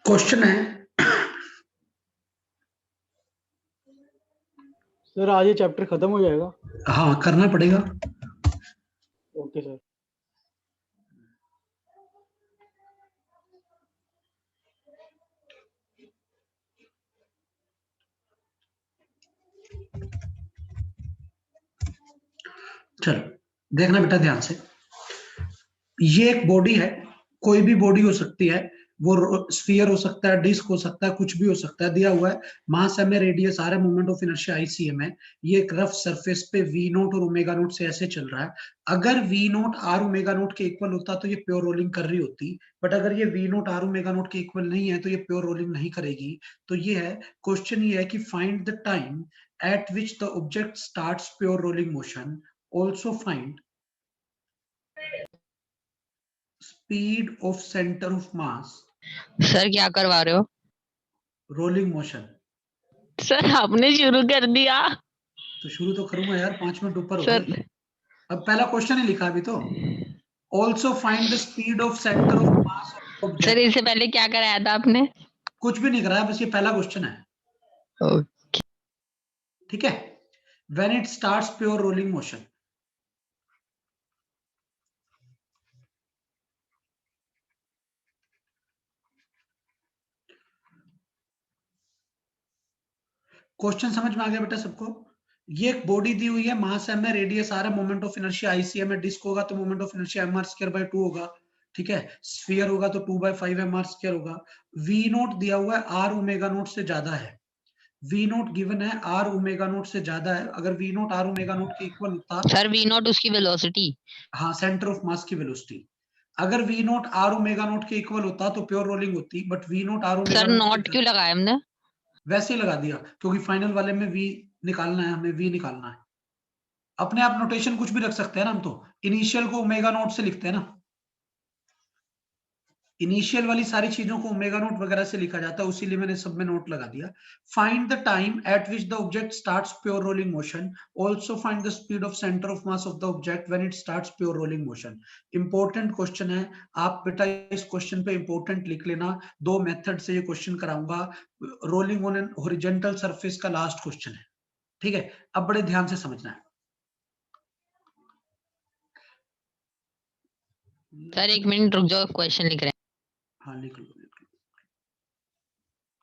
Question है sir आज ये चैप्टर खत्म हो जाएगा? हाँ करना पड़ेगा। Okay sir. चलो देखना बेटा ध्यान से, ये एक बॉडी है, कोई भी बॉडी हो सकती है, वो स्फीयर हो सकता है, डिस्क हो सकता है, कुछ भी हो सकता है, दिया हुआ है मास एम है, रेडियस आर है, मोमेंट ऑफ इनर्शिया ICM है। ये एक रफ सरफेस पे V नोट और ओमेगा नोट से ऐसे चल रहा है। अगर V naught r omega naught के इक्वल होता तो ये प्योर रोलिंग कर रही होती, बट अगर ये V naught r omega naught के इक्वल नहीं है तो ये प्योर रोलिंग नहीं करेगी। तो ये है क्वेश्चन, ये है कि find the time eight which the object starts pure rolling motion, also find speed of centre of mass. Sir क्या करवा रहे हो? Rolling motion. सर आपने शुरू कर दिया। तो शुरू तो करूंगा यार, 5 मिनट ऊपर हो सर गए। अब पहला क्वेश्चन ही लिखा अभी तो, also find the speed of centre of mass of sir object. इससे पहले क्या कराया था आपने? कुछ भी नहीं कराया, बस ये पहला क्वेश्चन है। ओके। ठीक है, when it starts pure rolling motion. Question समझ में आ गया बेटा सबको? ये एक बॉडी दी हुई है, मास m है, रेडियस r है, मोमेंट ऑफ इनर्शिया ICM है, डिस्क होगा तो मोमेंट ऑफ इनर्शिया mr²/2 होगा। ठीक है, स्फीयर होगा तो 2/5 mr² होगा। V नोट दिया हुआ है, r ओमेगा नोट से ज्यादा है। V नोट गिवन है, r ओमेगा नोट से ज्यादा है। अगर V naught r omega naught के इक्वल होता, सर V नॉट उसकी वेलोसिटी। हाँ सेंटर ऑफ मास की वेलोसिटी। अगर V naught r omega naught के इक्वल होता तो प्योर रोलिंग होती, but V naught r omega sir note not क्यों लगाया हमने? वैसे ही लगा दिया क्योंकि फाइनल वाले में V निकालना है, हमें V निकालना है। अपने आप नोटेशन कुछ भी रख सकते हैं ना हम तो, इनिशियल को ओमेगा नोट से लिखते हैं ना, इनिशियल वाली सारी चीजों को ओमेगा नोट वगैरह से लिखा जाता है, उसीलिए मैंने सब में नोट लगा दिया। Find the time eight which the object starts pure rolling motion, also find the speed of centre of mass of the object when it starts pure rolling motion. Important question है, आप बेटा इस question पे important लिख लेना। 2 method से ये question कराऊंगा, rolling on N horizontal surface का लास्ट क्वेश्चन है। ठीक है, अब बड़े ध्यान से समझना है। सर 1 मिनट रुक जाओ, क्वेश्चन लिख रहे हैं। हाँ लिख लो, लिख लो।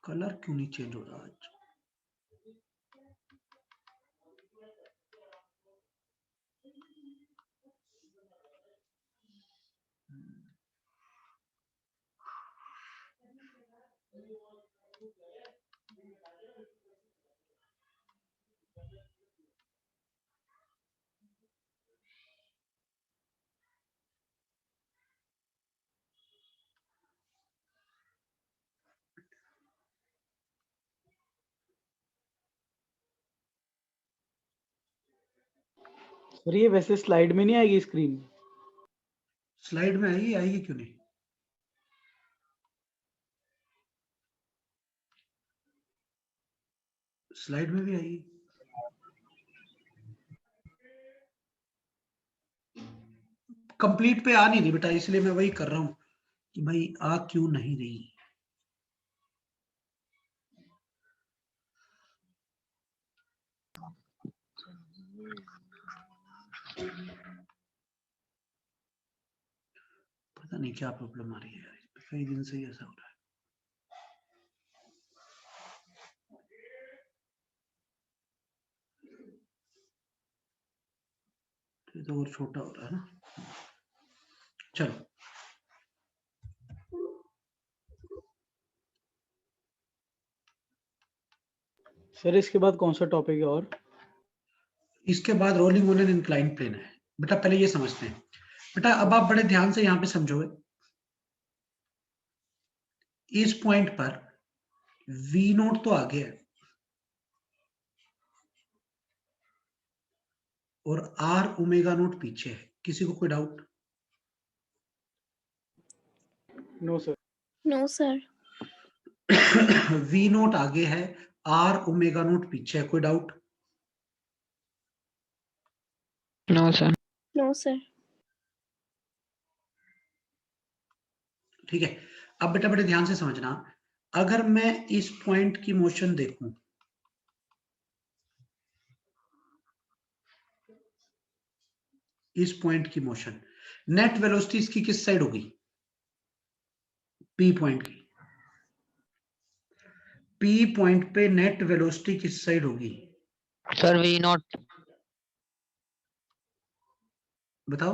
कलर क्यों नहीं चेंज हो रहा आज? सर ये वैसे स्लाइड में नहीं आएगी स्क्रीन? स्लाइड में आएगी, आएगी क्यों नहीं? स्लाइड में भी आएगी। कंप्लीट पे आ नहीं रही बेटा, इसलिए मैं वही कर रहा हूं कि भाई आ क्यों नहीं रही। पता नहीं क्या प्रॉब्लम आ रही है यार, कई दिन से ही ऐसा हो रहा है। ये तो और छोटा हो रहा है ना। चलो सर इसके बाद कौन सा टॉपिक है और? इसके बाद rolling on an inclined plane है। बेटा पहले ये समझते हैं। बेटा अब आप बड़े ध्यान से यहाँ पे समझोगे। इस पॉइंट पर V नोट तो आगे है और R ओमेगा नोट पीछे है। किसी को कोई doubt? No sir. No sir. V naught आगे है, R ओमेगा नोट पीछे है। कोई doubt? No sir. No sir. ठीक है। अब बेटा बड़े ध्यान से समझना, अगर मैं इस पॉइंट की मोशन देखूं, इस पॉइंट की मोशन, नेट वेलोसिटी इसकी किस साइड होगी? P पॉइंट की। P पॉइंट पे नेट वेलोसिटी किस साइड होगी? Sir V not. बताओ।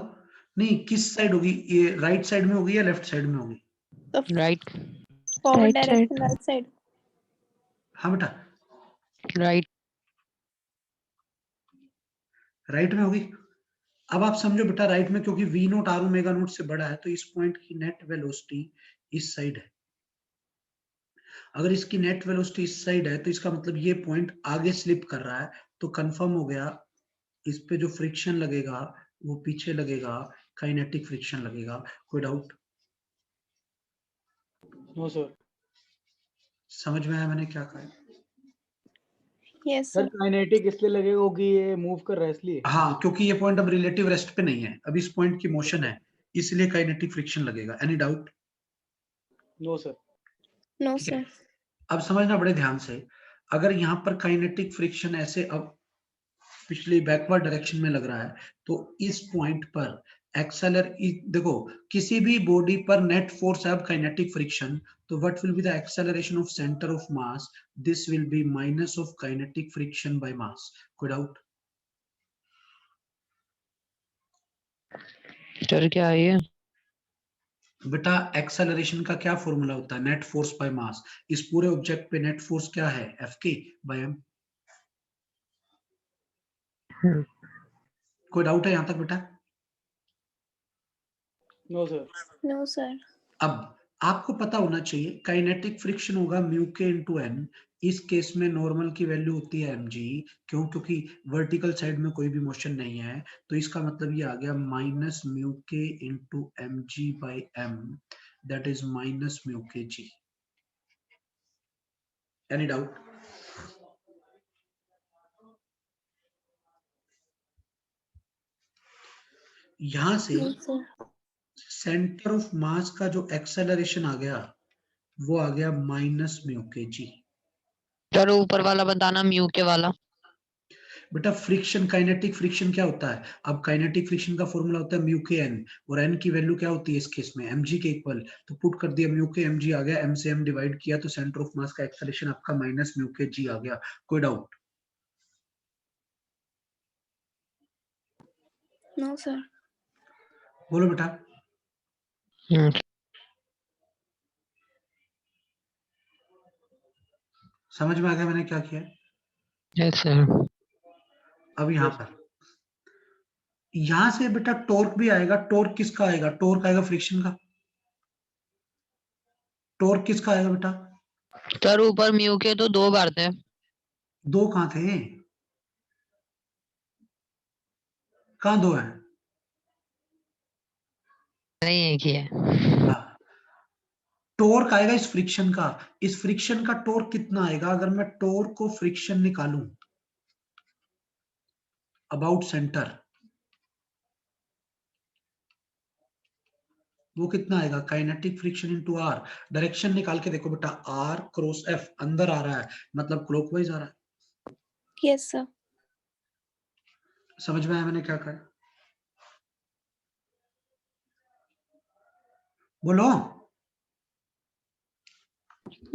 नहीं, किस साइड होगी? ये राइट साइड में होगी या लेफ्ट साइड में होगी? Right. Forward Right direction side. Right side. हाँ बेटा, राइट। राइट में होगी। अब आप समझो बेटा, राइट में, क्योंकि V naught R omega naught से बड़ा है, तो इस पॉइंट की नेट वेलोसिटी इस साइड है। अगर इसकी नेट वेलोसिटी इस साइड है तो इसका मतलब ये पॉइंट आगे स्लिप कर रहा है, तो कंफर्म हो गया इस पे जो फ्रिक्शन लगेगा वो पीछे लगेगा, काइनेटिक फ्रिक्शन लगेगा। कोई डाउट? No sir. समझ में आया मैंने क्या कहा? Yes sir sir. काइनेटिक इसलिए लगेगा कि ये मूव कर रहा है इसलिए। हाँ, क्योंकि ये पॉइंट अब रिलेटिव रेस्ट पे नहीं है, अब इस पॉइंट की मोशन है, इसलिए काइनेटिक फ्रिक्शन लगेगा। Any doubt? No sir. No ठीक है। सर। अब समझना बड़े ध्यान से, अगर यहाँ पर काइनेटिक फ्रिक्शन ऐसे अब पिछली बैकवर्ड डायरेक्शन में लग रहा है, तो इस पॉइंट पर देखो, किसी भी बॉडी पर नेट फोर्स है अब काइनेटिक फ्रिक्शन, तो what will be the acceleration of centre of mass? This will B minus of kinetic friction by mass. कोई डाउट? सर क्या है ये? बेटा एक्सेलरेशन का क्या फॉर्मूला होता है? Net force by mass. इस पूरे ऑब्जेक्ट पे नेट फोर्स क्या है? Fk by m। कोई डाउट है यहां तक बेटा? No sir. No sir. अब आपको पता होना चाहिए काइनेटिक फ्रिक्शन होगा म्यू के इंटू एन। इस केस में नॉर्मल की वैल्यू होती है mg। क्यों? क्योंकि वर्टिकल साइड में कोई भी मोशन नहीं है, तो इसका मतलब ये आ गया माइनस म्यू के into M G by M, that is minus mu के जी। Any doubt? यहां से no sir. Centre of mass का जो एक्सेलरेशन आ गया वो आ गया माइनस म्यू के जी। सर ऊपर वाला बताना म्यू के वाला। बेटा फ्रिक्शन, काइनेटिक फ्रिक्शन क्या होता है? अब काइनेटिक फ्रिक्शन का फॉर्मूला होता है म्यू के एन, और एन की वैल्यू क्या होती है इस केस में? mg के इक्वल। तो पुट कर दिया, म्यू के mg आ गया, m से m डिवाइड किया तो सेंटर ऑफ मास का एक्सेलरेशन आपका माइनस म्यू के जी आ गया। कोई डाउट? No sir. बोलो बेटा। समझ में आ गया मैंने क्या किया? Yes sir. अब यहां पर, यहां से बेटा टॉर्क भी आएगा। टॉर्क किसका आएगा? टॉर्क आएगा फ्रिक्शन का। टॉर्क किसका आएगा बेटा? सर ऊपर म्यू के तो 2 बार थे। दो कहां थे? कहां दो है? नहीं एक ही है। टॉर्क आएगा इस फ्रिक्शन का। इस फ्रिक्शन का टॉर्क कितना आएगा? अगर मैं टॉर्क को फ्रिक्शन निकालूं अबाउट सेंटर, वो कितना आएगा? Kinetic friction into r. Direction निकाल के देखो बेटा, आर क्रॉस एफ अंदर आ रहा है, मतलब क्लॉकवाइज आ रहा है। Yes sir. समझ में आया मैंने क्या कहा? बोलो।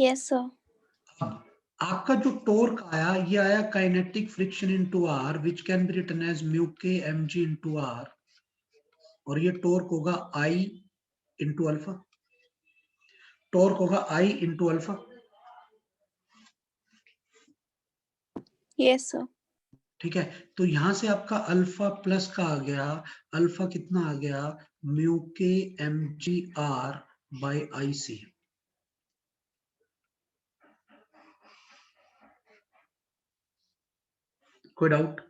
Yes sir. अब आपका जो टॉर्क आया, ये आया kinetic friction into r, which can be written as mu के एम जी इंटू आर, और ये टॉर्क होगा आई इंटू अल्फा। टॉर्क होगा I into alpha. Yes, sir. ठीक है, तो यहां से आपका अल्फा प्लस का आ गया, अल्फा कितना आ गया, म्यू के M G R by I C. कोई डाउट?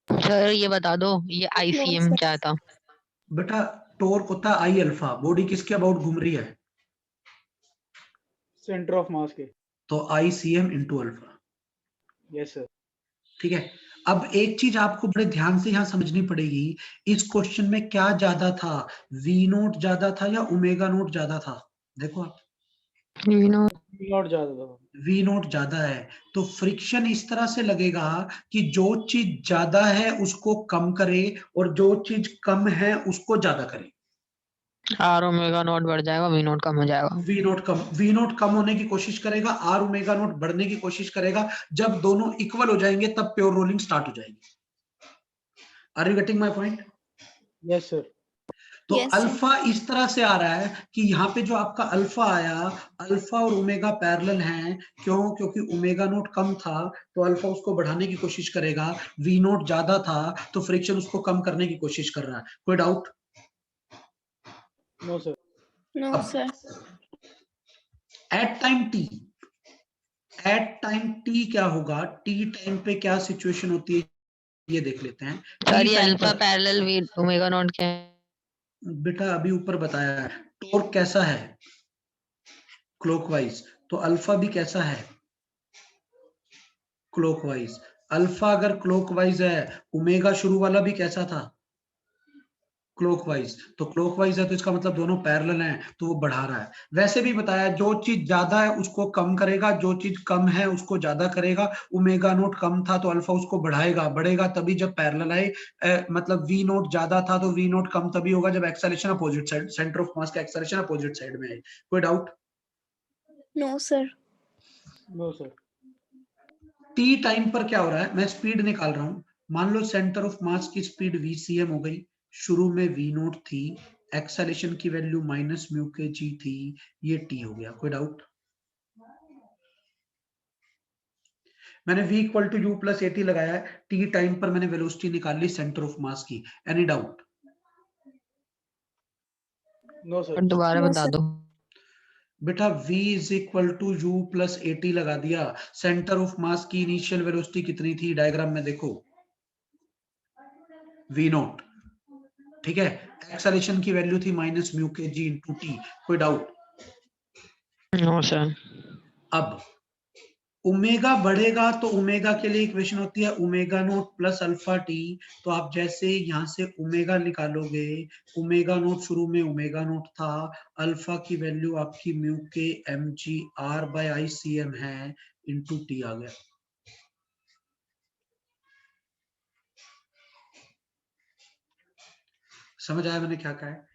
सर ये बता दो ये No, ICM sir. क्या था? बेटा टॉर्क होता है आई अल्फा, बॉडी किसके अबाउट घूम रही है, सेंटर ऑफ मास के। तो I C M into alpha. Yes sir. ठीक है, अब एक चीज आपको बड़े ध्यान से यहां समझनी पड़ेगी, इस क्वेश्चन में क्या ज्यादा था, वी नोट ज्यादा था या ओमेगा नोट ज्यादा था? देखो आप, नॉट ज्यादा था। वी नोट ज्यादा है, तो फ्रिक्शन इस तरह से लगेगा कि जो चीज ज्यादा है उसको कम करे और जो चीज कम है उसको ज्यादा करे। R ओमेगा नॉट बढ़ जाएगा, V नोट कम हो जाएगा। वी नोट कम होने की कोशिश करेगा, आर ओमेगा नोट बढ़ने की कोशिश करेगा। जब दोनों इक्वल हो जाएंगे तब प्योर रोलिंग स्टार्ट हो जाएगी। Are you getting my point? Yes sir. तो Yes, sir. अल्फा इस तरह से आ रहा है कि यहाँ पे जो आपका अल्फा आया, अल्फा और ओमेगा पैरेलल हैं, क्यों? क्योंकि ओमेगा नोट कम था तो अल्फा उसको बढ़ाने की कोशिश करेगा, वी नोट ज्यादा था तो फ्रिक्शन उसको कम करने की कोशिश कर रहा है। कोई डाउट? No sir. No, अब sir. At time t, at time t क्या होगा, टी टाइम पे क्या सिचुएशन होती है ये देख लेते हैं। सर टी ये टाइम अल्फा पर पैरेलल V ओमेगा नॉट क्या है? बेटा अभी ऊपर बताया है, टॉर्क कैसा है, क्लॉकवाइज, तो अल्फा भी कैसा है, क्लॉकवाइज। अल्फा अगर क्लॉकवाइज है, ओमेगा शुरू वाला भी कैसा था, क्लॉकवाइज, तो क्लॉकवाइज है तो इसका मतलब दोनों पैरेलल हैं तो वो बढ़ा रहा है। वैसे भी बताया जो चीज ज्यादा है उसको कम करेगा, जो चीज कम है उसको ज्यादा करेगा। ओमेगा नोट कम था तो अल्फा उसको बढ़ाएगा, बढ़ेगा तभी जब पैरेलल आए। मतलब वी नोट ज्यादा था तो वी नोट कम तभी होगा जब acceleration opposite side, centre of mass का एक्सेलरेशन अपोजिट साइड में है। कोई doubt? No, sir. No sir. T time पर क्या हो रहा है, मैं स्पीड निकाल रहा हूं। मान लो सेंटर ऑफ मास की स्पीड वीसीएम हो गई, शुरू में वी नोट थी, एक्सेलेरेशन की वैल्यू माइनस म्यू के जी थी, ये टी हो गया। कोई डाउट? मैंने v equal to u plus at लगाया है, टी टाइम पर मैंने वेलोसिटी निकाल ली सेंटर ऑफ मास की। Any doubt? No sir. दोबारा No, बता sir. दो। बेटा v is equal to u plus at लगा दिया, सेंटर ऑफ मास की इनिशियल वेलोसिटी कितनी थी, डायग्राम में देखो, v नोट। ठीक है, एक्सेलरेशन की वैल्यू थी माइनस म्यू के जी इंटू टी। कोई डाउट? No sir. अब ओमेगा बढ़ेगा तो ओमेगा के लिए इक्वेशन होती है omega note plus alpha t. तो आप जैसे यहां से ओमेगा निकालोगे, ओमेगा नोट शुरू में ओमेगा नोट था, अल्फा की वैल्यू आपकी म्यू के M G r by I C m है, इंटू टी आ गया। समझ आया मैंने क्या कहा है?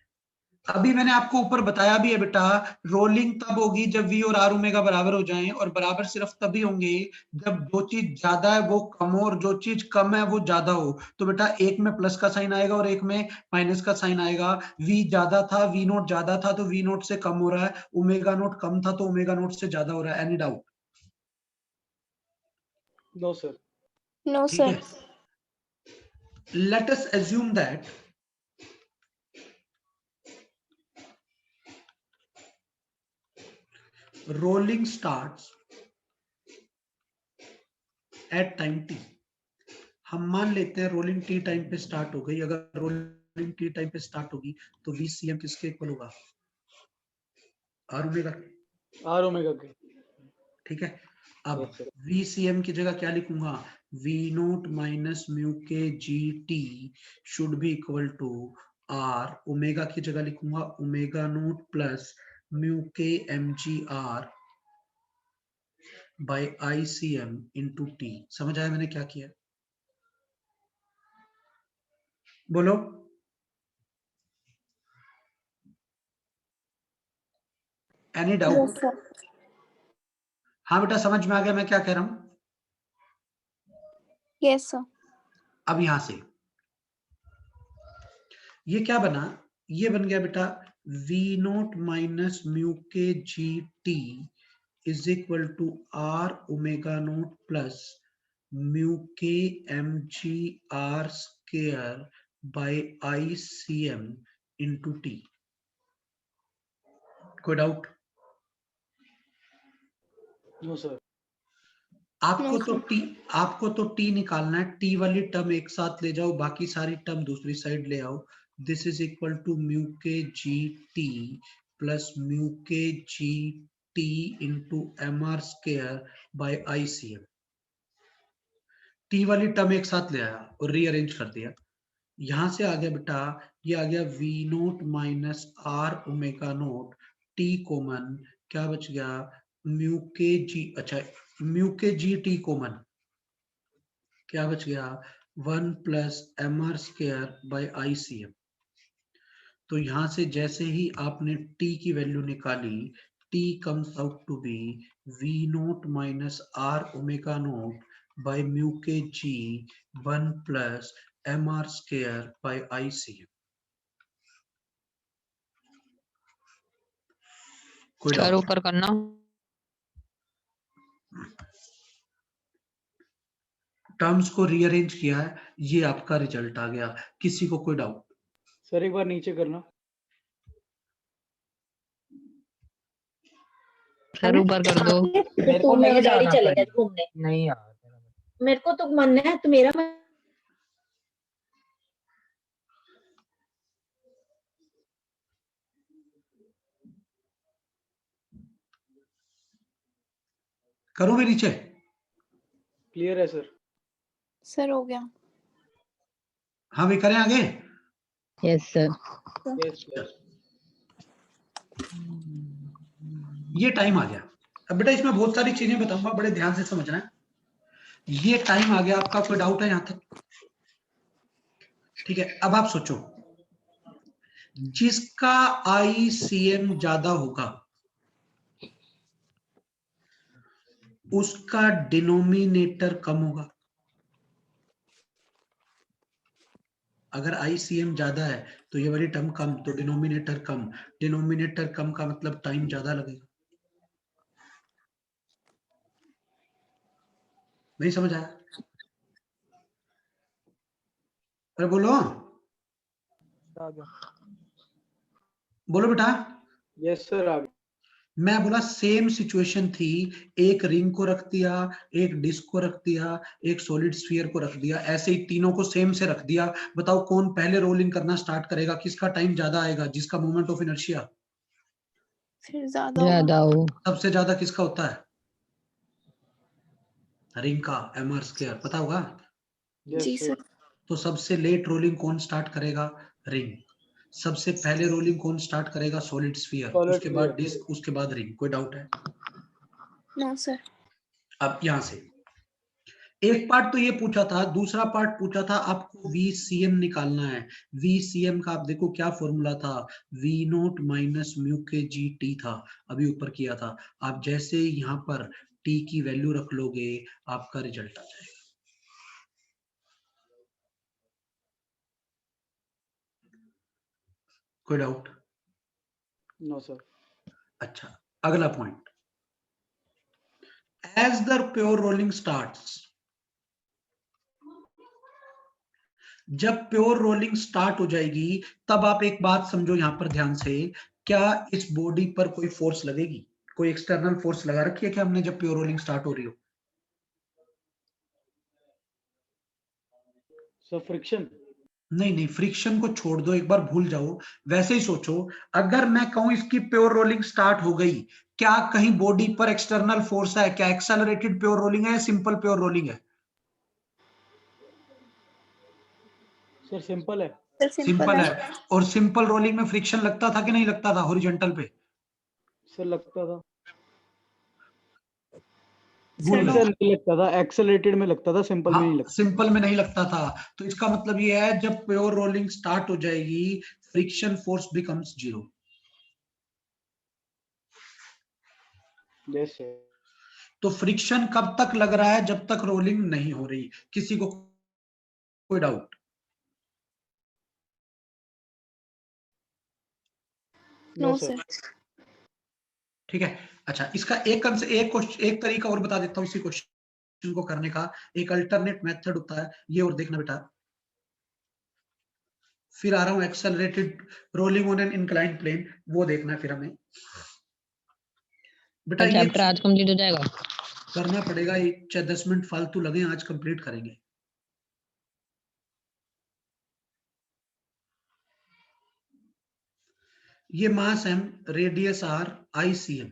अभी मैंने आपको ऊपर बताया भी है बेटा, रोलिंग तब होगी जब v और r ओमेगा बराबर हो जाएं, और बराबर सिर्फ तभी होंगे जब जो चीज ज्यादा है वो कम हो और जो चीज कम है वो ज्यादा हो। तो बेटा एक में प्लस का साइन आएगा और एक में माइनस का साइन आएगा। v ज्यादा था, v नोट ज्यादा था तो v नोट से कम हो रहा है, ओमेगा नोट कम था तो ओमेगा नोट से ज्यादा हो रहा है। Any doubt? No sir. No, ठीक sir. है, let us assume that rolling starts at time t। हम मान लेते हैं रोलिंग टी टाइम पे स्टार्ट हो गई। अगर रोलिंग टी टाइम पे स्टार्ट होगी तो वीसीएम किसके इक्वल होगा, आर ओमेगा। आर ओमेगा के। ठीक है, अब यस सर। वीसीएम की जगह क्या लिखूंगा, वी नोट माइनस म्यू के जी t should be equal to are, omega की जगह लिखूंगा ओमेगा नोट प्लस म्यू के M G r by I C M into t. समझ आया मैंने क्या किया? बोलो। Any Yes, doubt? sir. हाँ बेटा समझ में आ गया मैं क्या कह रहा हूं? Yes, sir. अब यहां से ये क्या बना, ये बन गया बेटा वी नोट माइनस म्यू के जी T is equal to are omega note plus mu के M G R square by I C M into T. कोई डाउट? No sir. आपको No, तो sir. टी निकालना है। टी वाली टर्म एक साथ ले जाओ, बाकी सारी टर्म दूसरी साइड ले आओ। This is equal to mu के जी टी प्लस म्यू के जी t into m r square by I C m. T वाली टर्म एक साथ ले आया और रीअरेंज कर दिया। यहां से आ गया बेटा, ये आ गया v naught minus r omega naught t common, क्या बच गया म्यू के जी, अच्छा म्यू के जी टी कॉमन, क्या बच गया 1 plus m r square by I C m. तो यहां से जैसे ही आपने t की वैल्यू निकाली, t comes out to be v naught minus r omega naught by mu के g 1 plus m r square by I C m. कोई sir doubt? ऊपर करना। टर्म्स को रीअरेंज किया है, ये आपका रिजल्ट आ गया। किसी को कोई डाउट? सर एक बार नीचे करना। सर ऊपर कर दो। मेरे को नहीं जाना चले गए घूमने। नहीं यार मेरे को तो मन है, तो मेरा मन करोगे नीचे? क्लियर है सर। Sir, हो गया. हाँ भी करें आगे? Yes sir. Yes sir. ये टाइम आ गया। अब बेटा इसमें बहुत सारी चीजें बताऊंगा, बड़े ध्यान से समझना है। ये टाइम आ गया आपका, कोई डाउट है यहां तक? ठीक है, अब आप सोचो, जिसका आईसीएम ज्यादा होगा उसका डिनोमिनेटर कम होगा। अगर आईसीएम ज्यादा है तो ये वाली टर्म कम, तो डिनोमिनेटर कम। डिनोमिनेटर कम का मतलब टाइम ज्यादा लगेगा। नहीं समझ आया? अरे बोलो, बोलो बेटा। यस सर आ गया। मैं बोला सेम सिचुएशन थी, एक रिंग को रख दिया, एक डिस्क को रख दिया, एक सॉलिड स्फीयर को रख दिया, ऐसे ही तीनों को सेम से रख दिया। बताओ कौन पहले रोलिंग करना स्टार्ट करेगा, किसका टाइम ज्यादा आएगा? जिसका मोमेंट ऑफ इनर्शिया फिर ज्यादा होगा. ज्यादा हो। सबसे ज्यादा किसका होता है? रिंग का एम आर स्क्वायर, पता होगा? यस जी सर। सर. तो सबसे लेट रोलिंग कौन स्टार्ट करेगा? रिंग। सबसे पहले रोलिंग कौन स्टार्ट करेगा? सॉलिड स्फीयर, सॉलिड उसके बाद स्फीयर। डिस्क, उसके बाद रिंग। कोई डाउट है? No, sir. अब यहां से एक पार्ट तो ये पूछा था, दूसरा पार्ट पूछा था आपको VCM निकालना है। VCM का आप देखो क्या फॉर्मूला था, V नोट माइनस म्यू के जी टी था, अभी ऊपर किया था। आप जैसे यहाँ पर t की वैल्यू रख लोगे, आपका रिजल्ट आ जाएगा। कोई डाउट? No sir. अच्छा, अगला point, as the pure rolling starts, जब प्योर रोलिंग स्टार्ट हो जाएगी तब आप एक बात समझो यहां पर ध्यान से, क्या इस बॉडी पर कोई फोर्स लगेगी? कोई एक्सटर्नल फोर्स लगा रखी है क्या हमने जब प्योर रोलिंग स्टार्ट हो रही हो? Sir friction. नहीं नहीं, फ्रिक्शन को छोड़ दो, एक बार भूल जाओ। वैसे ही सोचो, अगर मैं कहूं इसकी प्योर रोलिंग स्टार्ट हो गई, क्या कहीं बॉडी पर एक्सटर्नल फोर्स है? क्या एक्सेलरेटेड प्योर रोलिंग है या सिंपल प्योर रोलिंग है? सर सिंपल है। सर सिंपल सिंपल है. है। और सिंपल रोलिंग में फ्रिक्शन लगता था कि नहीं लगता था हॉरिजॉन्टल पे? सर लगता था। भूल सर गए? नो. सर नहीं लगता था, एक्सेलरेटेड में लगता था, सिंपल में नहीं हाँ, लगता। सिंपल में नहीं लगता था। तो इसका मतलब ये है जब प्योर रोलिंग स्टार्ट हो जाएगी, friction force becomes zero. Yes sir. तो फ्रिक्शन कब तक लग रहा है? जब तक रोलिंग नहीं हो रही। किसी को कोई doubt? No No, sir. sir. ठीक है। अच्छा, इसका एक तरीका और बता देता हूँ इसी क्वेश्चन को करने का। एक अल्टरनेट मेथड होता है ये, और देखना बेटा। फिर आ रहा हूँ accelerated rolling on an inclined plane, वो देखना है फिर हमें बेटा। ये चैप्टर आज कंप्लीट हो जाएगा। करना पड़ेगा, ये 10 मिनट फालतू लगे, आज कंप्लीट करेंगे। ये मास m, रेडियस r, ICM,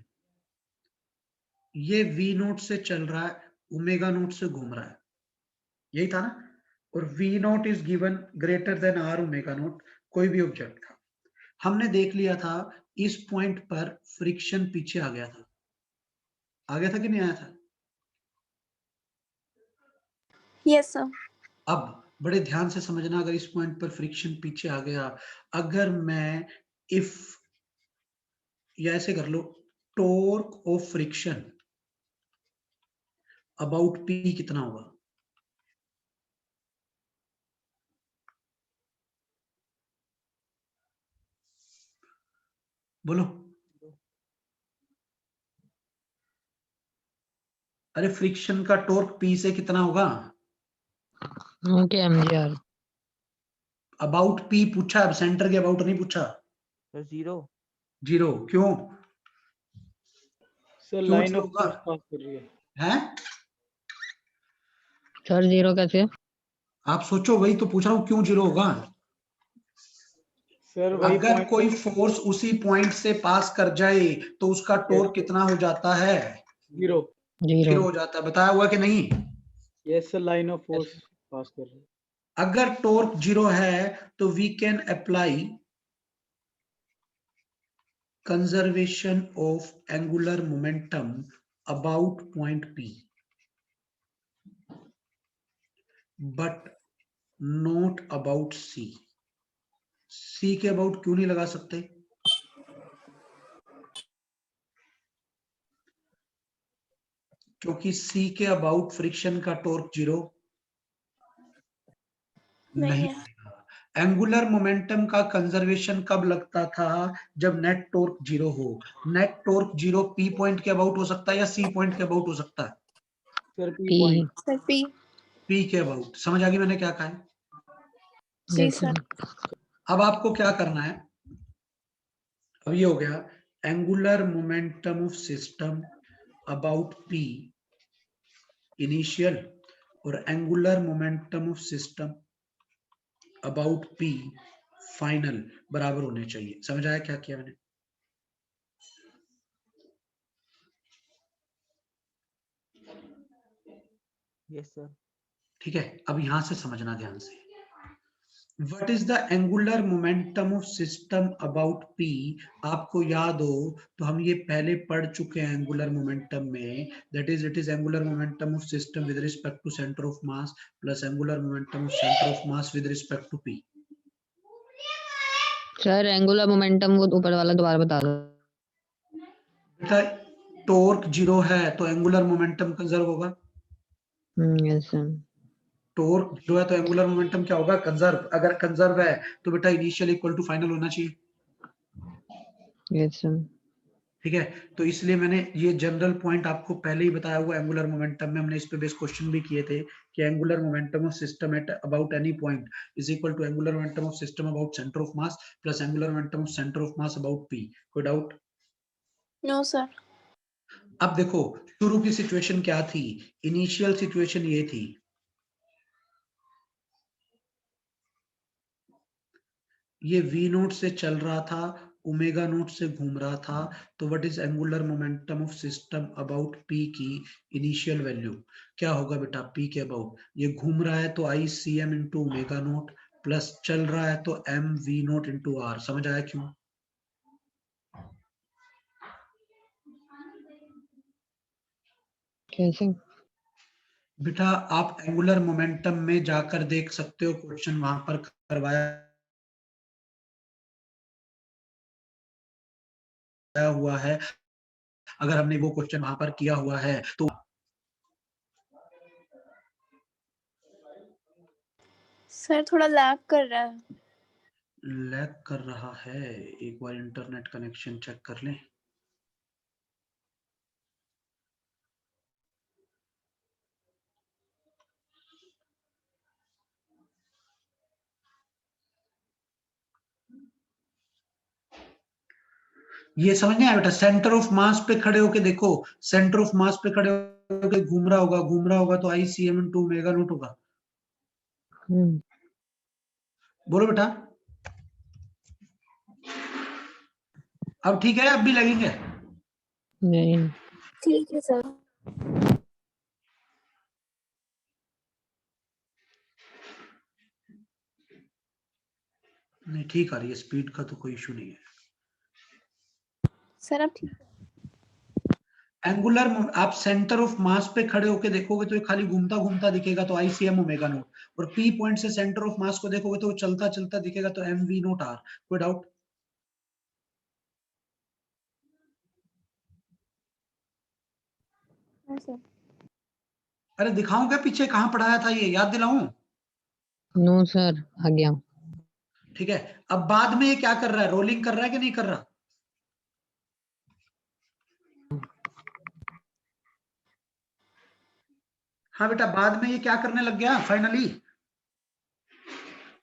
ये v नोट से चल रहा है, ओमेगा नोट से घूम रहा है, यही था ना। और v naught is given greater than r omega note, कोई भी ऑब्जेक्ट था। हमने देख लिया था इस पॉइंट पर फ्रिक्शन पीछे आ गया था, आ गया था कि नहीं आया था? Yes sir. अब बड़े ध्यान से समझना, अगर इस पॉइंट पर फ्रिक्शन पीछे आ गया, अगर मैं इफ, या ऐसे कर लो, torque of friction about P कितना होगा? बोलो। अरे फ्रिक्शन का टॉर्क पी से कितना होगा? Okay mgr। अबाउट पी पूछा, अब सेंटर के अबाउट नहीं पूछा। सर 0। 0 क्यों? सर क्यों लाइन 0 ऑफ होगा? फोर्स पास कर रही है। हैं? सर 0 कैसे? आप सोचो, वही तो पूछ रहा हूँ, क्यों 0 होगा? सर वही अगर पॉइंट कोई फोर्स उसी पॉइंट से पास कर जाए तो उसका टॉर्क कितना हो जाता है? 0। 0 हो जाता है, बताया हुआ कि नहीं? Yes sir, line of force pass कर रही है। अगर टॉर्क 0 है तो we can apply conservation of angular momentum about point P, but not about C। C के अबाउट क्यों नहीं लगा सकते? क्योंकि C के अबाउट फ्रिक्शन का टॉर्क 0 नहीं नहीं है। लगेगा। एंगुलर मोमेंटम का कंजर्वेशन कब लगता था? जब नेट टॉर्क 0 हो। नेट टॉर्क 0 P पॉइंट के अबाउट हो सकता है या C पॉइंट के अबाउट हो सकता है? Sir P p। Point. Sir P. P के अबाउट। समझ आ गई मैंने क्या कहा है? जी यस सर। अब आपको क्या करना है? अब ये हो गया angular momentum of system about P initial, और angular momentum of system about P final बराबर होने चाहिए। समझ आया क्या किया मैंने? Yes sir. ठीक है, अब यहां से समझना ध्यान से। What is the angular momentum of system about P? आपको याद हो तो हम ये पहले पढ़ चुके हैं एंगुलर मोमेंटम में, that is it is angular momentum of system with respect to center of mass plus angular momentum of center of mass with respect to P. Sir angular momentum को ऊपर वाला दोबारा बता दो। बेटा टॉर्क 0 है तो एंगुलर मोमेंटम कंजर्व होगा। Yes sir. टॉर्क 0 है तो एंगुलर मोमेंटम क्या होगा? कंजर्व। अगर कंजर्व है तो बेटा इनिशियल इक्वल टू फाइनल होना चाहिए। Yes sir. ठीक है, तो इसलिए मैंने ये जनरल पॉइंट आपको पहले ही बताया हुआ। एंगुलर मोमेंटम में हमने इस पे बेस क्वेश्चन भी किए थे कि angular momentum of system at about any point is equal to angular momentum of system about centre of mass plus angular momentum of centre of mass about P। कोई doubt? No sir. अब देखो शुरू की situation क्या थी? Initial situation ये थी, ये V नोट से चल रहा था, ओमेगा नोट से घूम रहा था, तो what is angular momentum of system about P की इनिशियल वैल्यू क्या होगा बेटा? P के अबाउट ये घूम रहा है तो ICM into omega naught plus चल रहा है तो MV नोट इंटू R। समझ आया क्यों? कैसे? बेटा आप एंगुलर मोमेंटम में जाकर देख सकते हो, क्वेश्चन वहां पर करवाया हुआ है। अगर हमने वो क्वेश्चन वहां पर किया हुआ है तो सर थोड़ा लैग कर रहा है। लैग कर रहा है। एक बार इंटरनेट कनेक्शन चेक कर लें। ये समझ नहीं आया बेटा, सेंटर ऑफ मास पे खड़े होके देखो, सेंटर ऑफ मास पे खड़े होके घूम रहा होगा तो ICM × ओमेगा नॉट होगा। बोलो बेटा, अब ठीक है, अब भी लगेंगे? नहीं ठीक है सर। नहीं ठीक आ रही है, स्पीड का तो कोई इशू नहीं है। सर अब ठीक है। एंगुलर आप सेंटर ऑफ मास पे खड़े होके देखोगे तो ये खाली घूमता घूमता दिखेगा, तो ICM ओमेगा नॉट, और P पॉइंट से सेंटर ऑफ मास को देखोगे तो वो चलता चलता दिखेगा, तो MV नॉट R। कोई डाउट? हाँ सर। अरे दिखाऊं क्या पीछे कहाँ पढ़ाया था, ये याद दिलाऊं? नो सर, आ गया। ठीक है, अब बाद में ये क्या कर रहा है, रोलिंग कर रहा है कि नहीं कर रहा? हाँ बेटा, बाद में ये क्या करने लग गया, फाइनली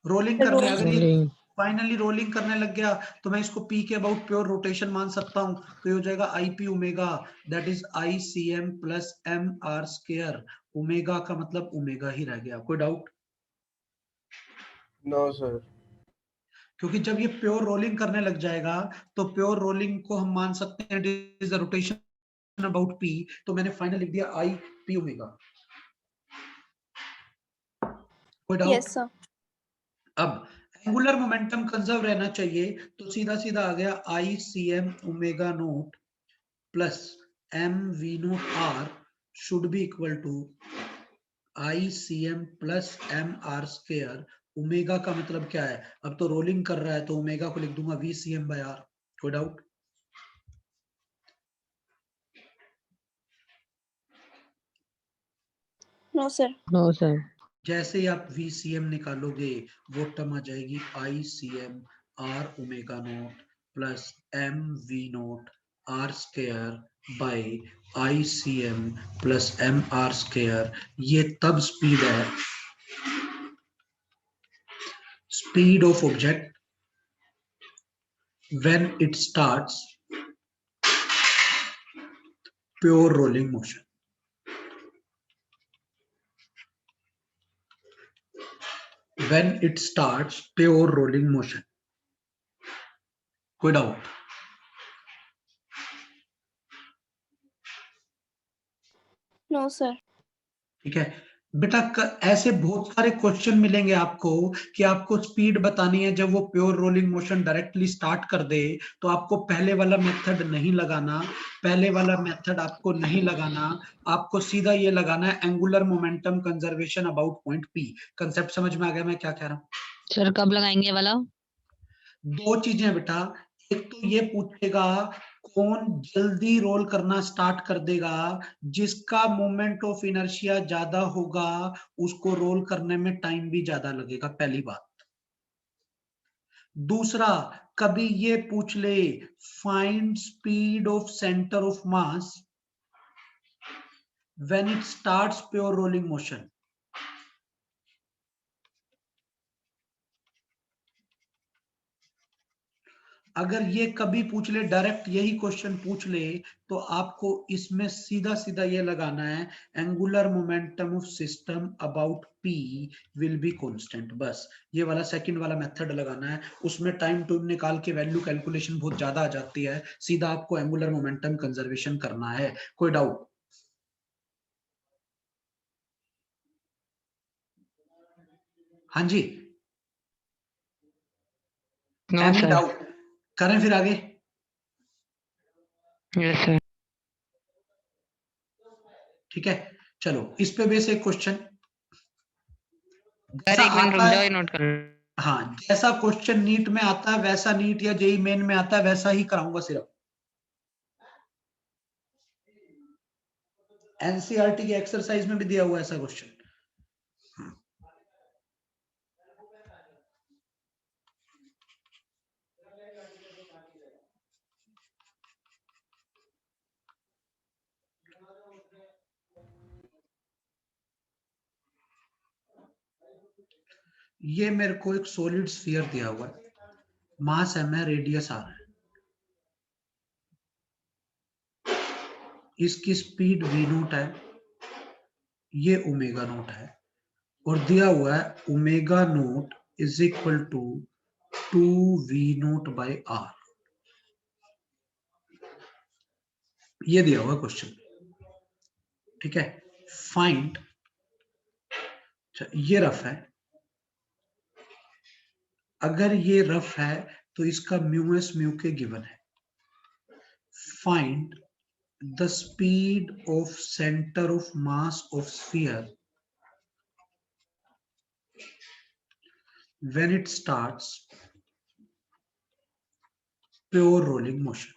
रोलिंग करने। अगर ये रोलिंग। फाइनली रोलिंग करने लग गया तो मैं इसको P के अबाउट प्योर रोटेशन मान सकता हूं, तो ये हो जाएगा IP omega, that is ICM plus MR square. Omega का मतलब ओमेगा ही रह गया। कोई डाउट? No sir. क्योंकि जब ये प्योर रोलिंग करने लग जाएगा तो प्योर रोलिंग को हम मान सकते हैं it is the rotation about P, तो मैंने फाइनल लिख दिया IP ओमेगा। कोई डाउट? Yes sir. अब एंगुलर मोमेंटम कंजर्व रहना चाहिए, तो सीधा सीधा आ गया ICM omega note plus MV naught R should be equal to ICM plus MR square. Omega का मतलब क्या है, अब तो रोलिंग कर रहा है तो ओमेगा को लिख दूंगा VCM/R। कोई doubt? No sir. No sir. जैसे ही आप VCM निकालोगे वो टर्म आ जाएगी ICM R omega note plus MV naught R square by ICM plus MR square. ये तब स्पीड है, speed of object when it starts pure rolling motion। when it starts pure rolling motion। कोई doubt? No sir. ठीक है बेटा, ऐसे बहुत सारे क्वेश्चन मिलेंगे आपको कि आपको स्पीड बतानी है जब वो pure rolling motion directly start कर दे, तो आपको पहले वाला मेथड नहीं लगाना, पहले वाला मेथड आपको नहीं लगाना, आपको सीधा ये लगाना है angular momentum conservation about point P। Concept समझ में आ गया मैं क्या कह रहा हूँ? सर कब लगाएंगे वाला? दो चीजें बेटा, एक तो ये पूछेगा कौन जल्दी रोल करना स्टार्ट कर देगा, जिसका मोमेंट ऑफ इनर्शिया ज्यादा होगा उसको रोल करने में टाइम भी ज्यादा लगेगा, पहली बात। दूसरा, कभी ये पूछ ले find speed of centre of mass when it starts pure rolling motion. अगर ये कभी पूछ ले, डायरेक्ट यही क्वेश्चन पूछ ले, तो आपको इसमें सीधा सीधा ये लगाना है angular momentum of system about P will be constant. बस ये वाला सेकंड वाला मेथड लगाना है, उसमें टाइम टू निकाल के वैल्यू कैलकुलेशन बहुत ज्यादा आ जाती है, सीधा आपको एंगुलर मोमेंटम कंजर्वेशन करना है। कोई डाउट? हाँ जी, नो एनी सर। डाउट? करें फिर आगे? Yes sir. ठीक है, चलो इस पे बेस एक क्वेश्चन सर जैसा एक मिनट रुक आता जाओ, है, ये नोट कर। हाँ जैसा क्वेश्चन नीट में आता है वैसा नीट या जेई मेन में आता है वैसा ही कराऊंगा सिर्फ। एनसीईआरटी की एक्सरसाइज में भी दिया हुआ ऐसा क्वेश्चन। ये मेरे को एक सॉलिड स्फीयर दिया हुआ है, मास m है, रेडियस r है। इसकी स्पीड v नोट है, ये ओमेगा नोट है, और दिया हुआ है omega naught is equal to 2v naught by r। ये दिया हुआ क्वेश्चन, ठीक है। फाइंड, ये रफ है, अगर ये रफ है तो इसका म्यू एस म्यू के गिवन है। Find the speed of centre of mass of sphere when it starts pure rolling motion।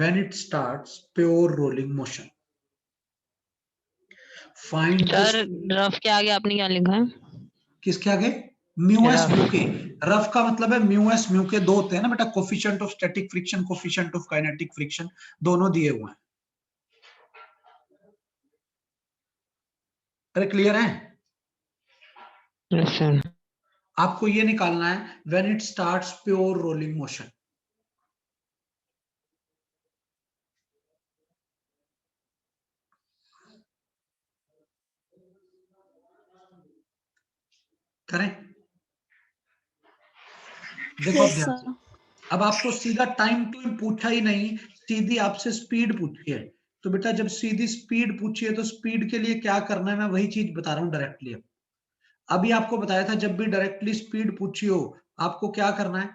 when it starts pure rolling motion, find the sir rough के आगे आपने क्या लिखा है? किसके आगे? Mu S rough. म्यू के। रफ का मतलब है म्यू एस म्यू के, दो होते हैं ना बेटा, coefficient of static friction, coefficient of kinetic friction, दोनों दिए हुए हैं। अरे क्लियर है? Yes sir. आपको ये निकालना है when it starts pure rolling motion. करें? देखो अब Yes, ध्यान sir. से, अब आपको सीधा टाइम टू पूछा ही नहीं, सीधी आपसे स्पीड पूछी है। तो बेटा जब सीधी स्पीड पूछी है तो स्पीड के लिए क्या करना है, मैं वही चीज बता रहा हूं डायरेक्टली। अभी आपको बताया था जब भी डायरेक्टली स्पीड पूछी हो आपको क्या करना है?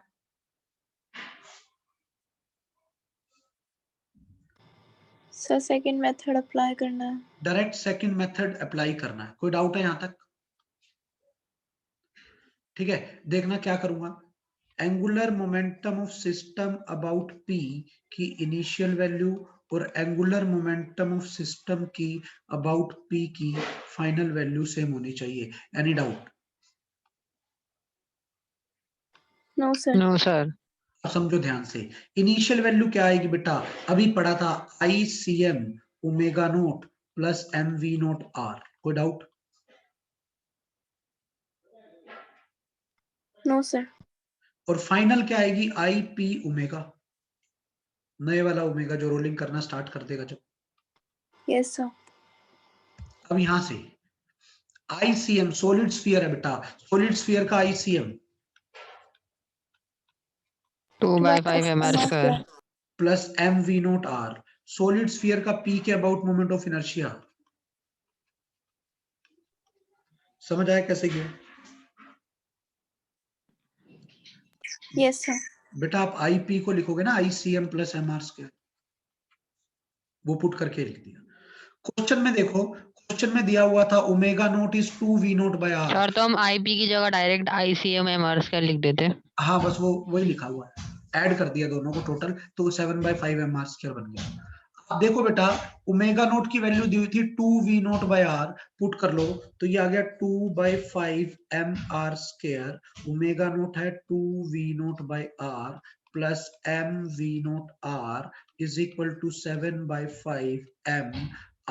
Sir, second method apply करना है। डायरेक्ट सेकंड मेथड अप्लाई करना है। कोई डाउट है यहां तक? ठीक है, देखना क्या करूंगा। Angular momentum of system about p की इनिशियल वैल्यू और एंगुलर मोमेंटम ऑफ सिस्टम की अबाउट p की फाइनल वैल्यू सेम होनी चाहिए। Any doubt? No, sir. No sir. अब समझो ध्यान से, इनिशियल वैल्यू क्या आएगी बेटा? अभी पढ़ा था ICM omega note plus MV naught R। कोई डाउट? No, sir. और फाइनल क्या आएगी? IP ओमेगा, नए वाला ओमेगा जो रोलिंग करना स्टार्ट कर देगा जब। Yes, sir. अब यहां से ICM सॉलिड स्फीयर है बेटा, सॉलिड स्फीयर का ICM 2/5 mr square plus MV naught R, solid sphere का P के अबाउट मोमेंट ऑफ इनर्शिया। समझ आया कैसे किया? Yes, sir. बेटा आप IP को लिखोगे ना ICM प्लस MR स्क्वायर, वो पुट करके लिख दिया। क्वेश्चन में देखो, क्वेश्चन में दिया हुआ था omega naught is 2v naught by r। Sir तो हम आईपी की जगह डायरेक्ट ICM mr स्क्वायर लिख देते। हाँ बस वो वही लिखा हुआ है, ऐड कर दिया दोनों को टोटल, तो 7/5 mr स्क्वायर बन गया। अब देखो बेटा ओमेगा नोट की वैल्यू दी हुई थी 2v naught by r, put कर लो तो ये आ गया 2/5 mr स्क्वायर। ओमेगा नोट है 2v naught by r plus mv naught r is equal to 7/5 m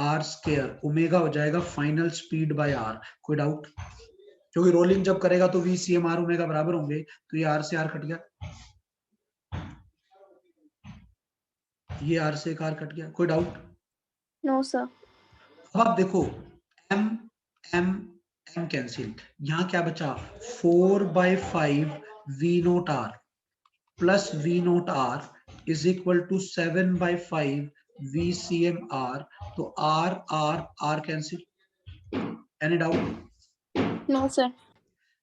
r square. Omega हो जाएगा फाइनल स्पीड बाय r। कोई डाउट? क्योंकि रोलिंग जब करेगा तो VCM R ओमेगा बराबर होंगे, तो ये R से R कट गया, ये R से एक R कट गया। कोई डाउट? No, sir. अब आप देखो M M M कैंसिल, यहाँ क्या बचा? 4/5 V naught R plus V naught R is equal to 7/5 VCM R। तो R R R cancel. Any doubt? No, sir.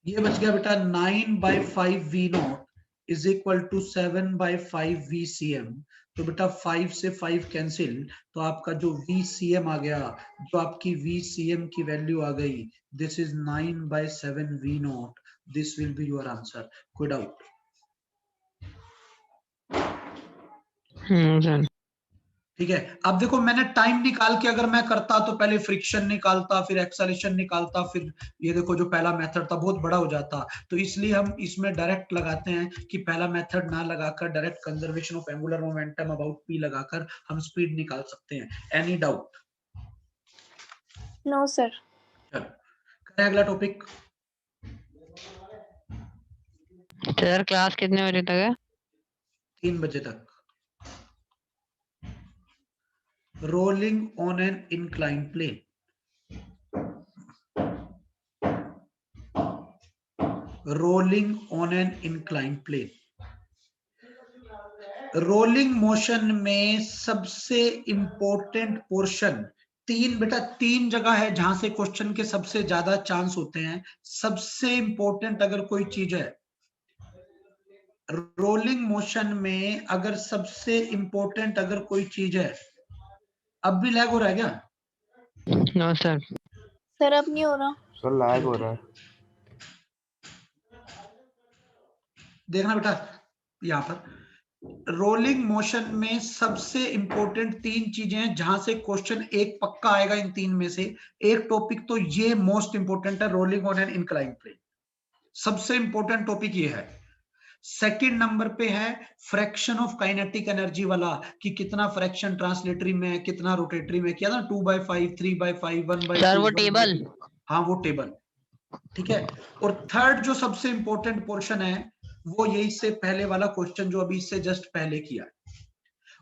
ये बच गया बेटा 9/5 V naught is equal to 7/5 VCM। तो बेटा 5 से 5 कैंसिल, तो आपका जो VCM आ गया, जो आपकी VCM की वैल्यू आ गई, this is 9/7 V note. This will be your answer. कोई डाउट? सर। ठीक है, अब देखो मैंने टाइम निकाल के अगर मैं करता तो पहले फ्रिक्शन निकालता, फिर एक्सेलेरेशन निकालता, फिर ये देखो जो पहला मेथड था बहुत बड़ा हो जाता। तो इसलिए हम इसमें डायरेक्ट लगाते हैं कि पहला मेथड ना लगाकर direct conservation of angular momentum about p लगाकर हम स्पीड निकाल सकते हैं। Any doubt? No, sir. चलो करें अगला टॉपिक। सर क्लास कितने बजे तक है? 3 बजे तक। Rolling on an incline plane, rolling on an incline plane. Rolling motion में सबसे इंपॉर्टेंट पोर्शन, तीन जगह है जहां से क्वेश्चन के सबसे ज्यादा चांस होते हैं। सबसे इंपॉर्टेंट अगर कोई चीज है रोलिंग मोशन में, अगर सबसे इंपॉर्टेंट अगर कोई चीज है, अब भी लैग हो रहा है क्या? No sir. सर अब नहीं हो रहा। सर लैग हो रहा है। देखना बेटा, यहां पर रोलिंग मोशन में सबसे इंपॉर्टेंट 3 चीजें हैं जहां से क्वेश्चन एक पक्का आएगा। इन 3 में से एक टॉपिक तो ये मोस्ट इंपॉर्टेंट है, rolling on an incline plane. सबसे इंपॉर्टेंट टॉपिक ये है। सेकंड नंबर पे है फ्रैक्शन ऑफ काइनेटिक एनर्जी वाला, कि कितना फ्रैक्शन ट्रांसलेटरी में, कितना रोटेटरी में किया था, 2/5, 3/5, 1/2, सर वो 1/2। टेबल। हाँ वो टेबल, ठीक है। और थर्ड जो सबसे इंपॉर्टेंट पोर्शन है वो ये इससे पहले वाला क्वेश्चन जो अभी इससे जस्ट पहले किया है।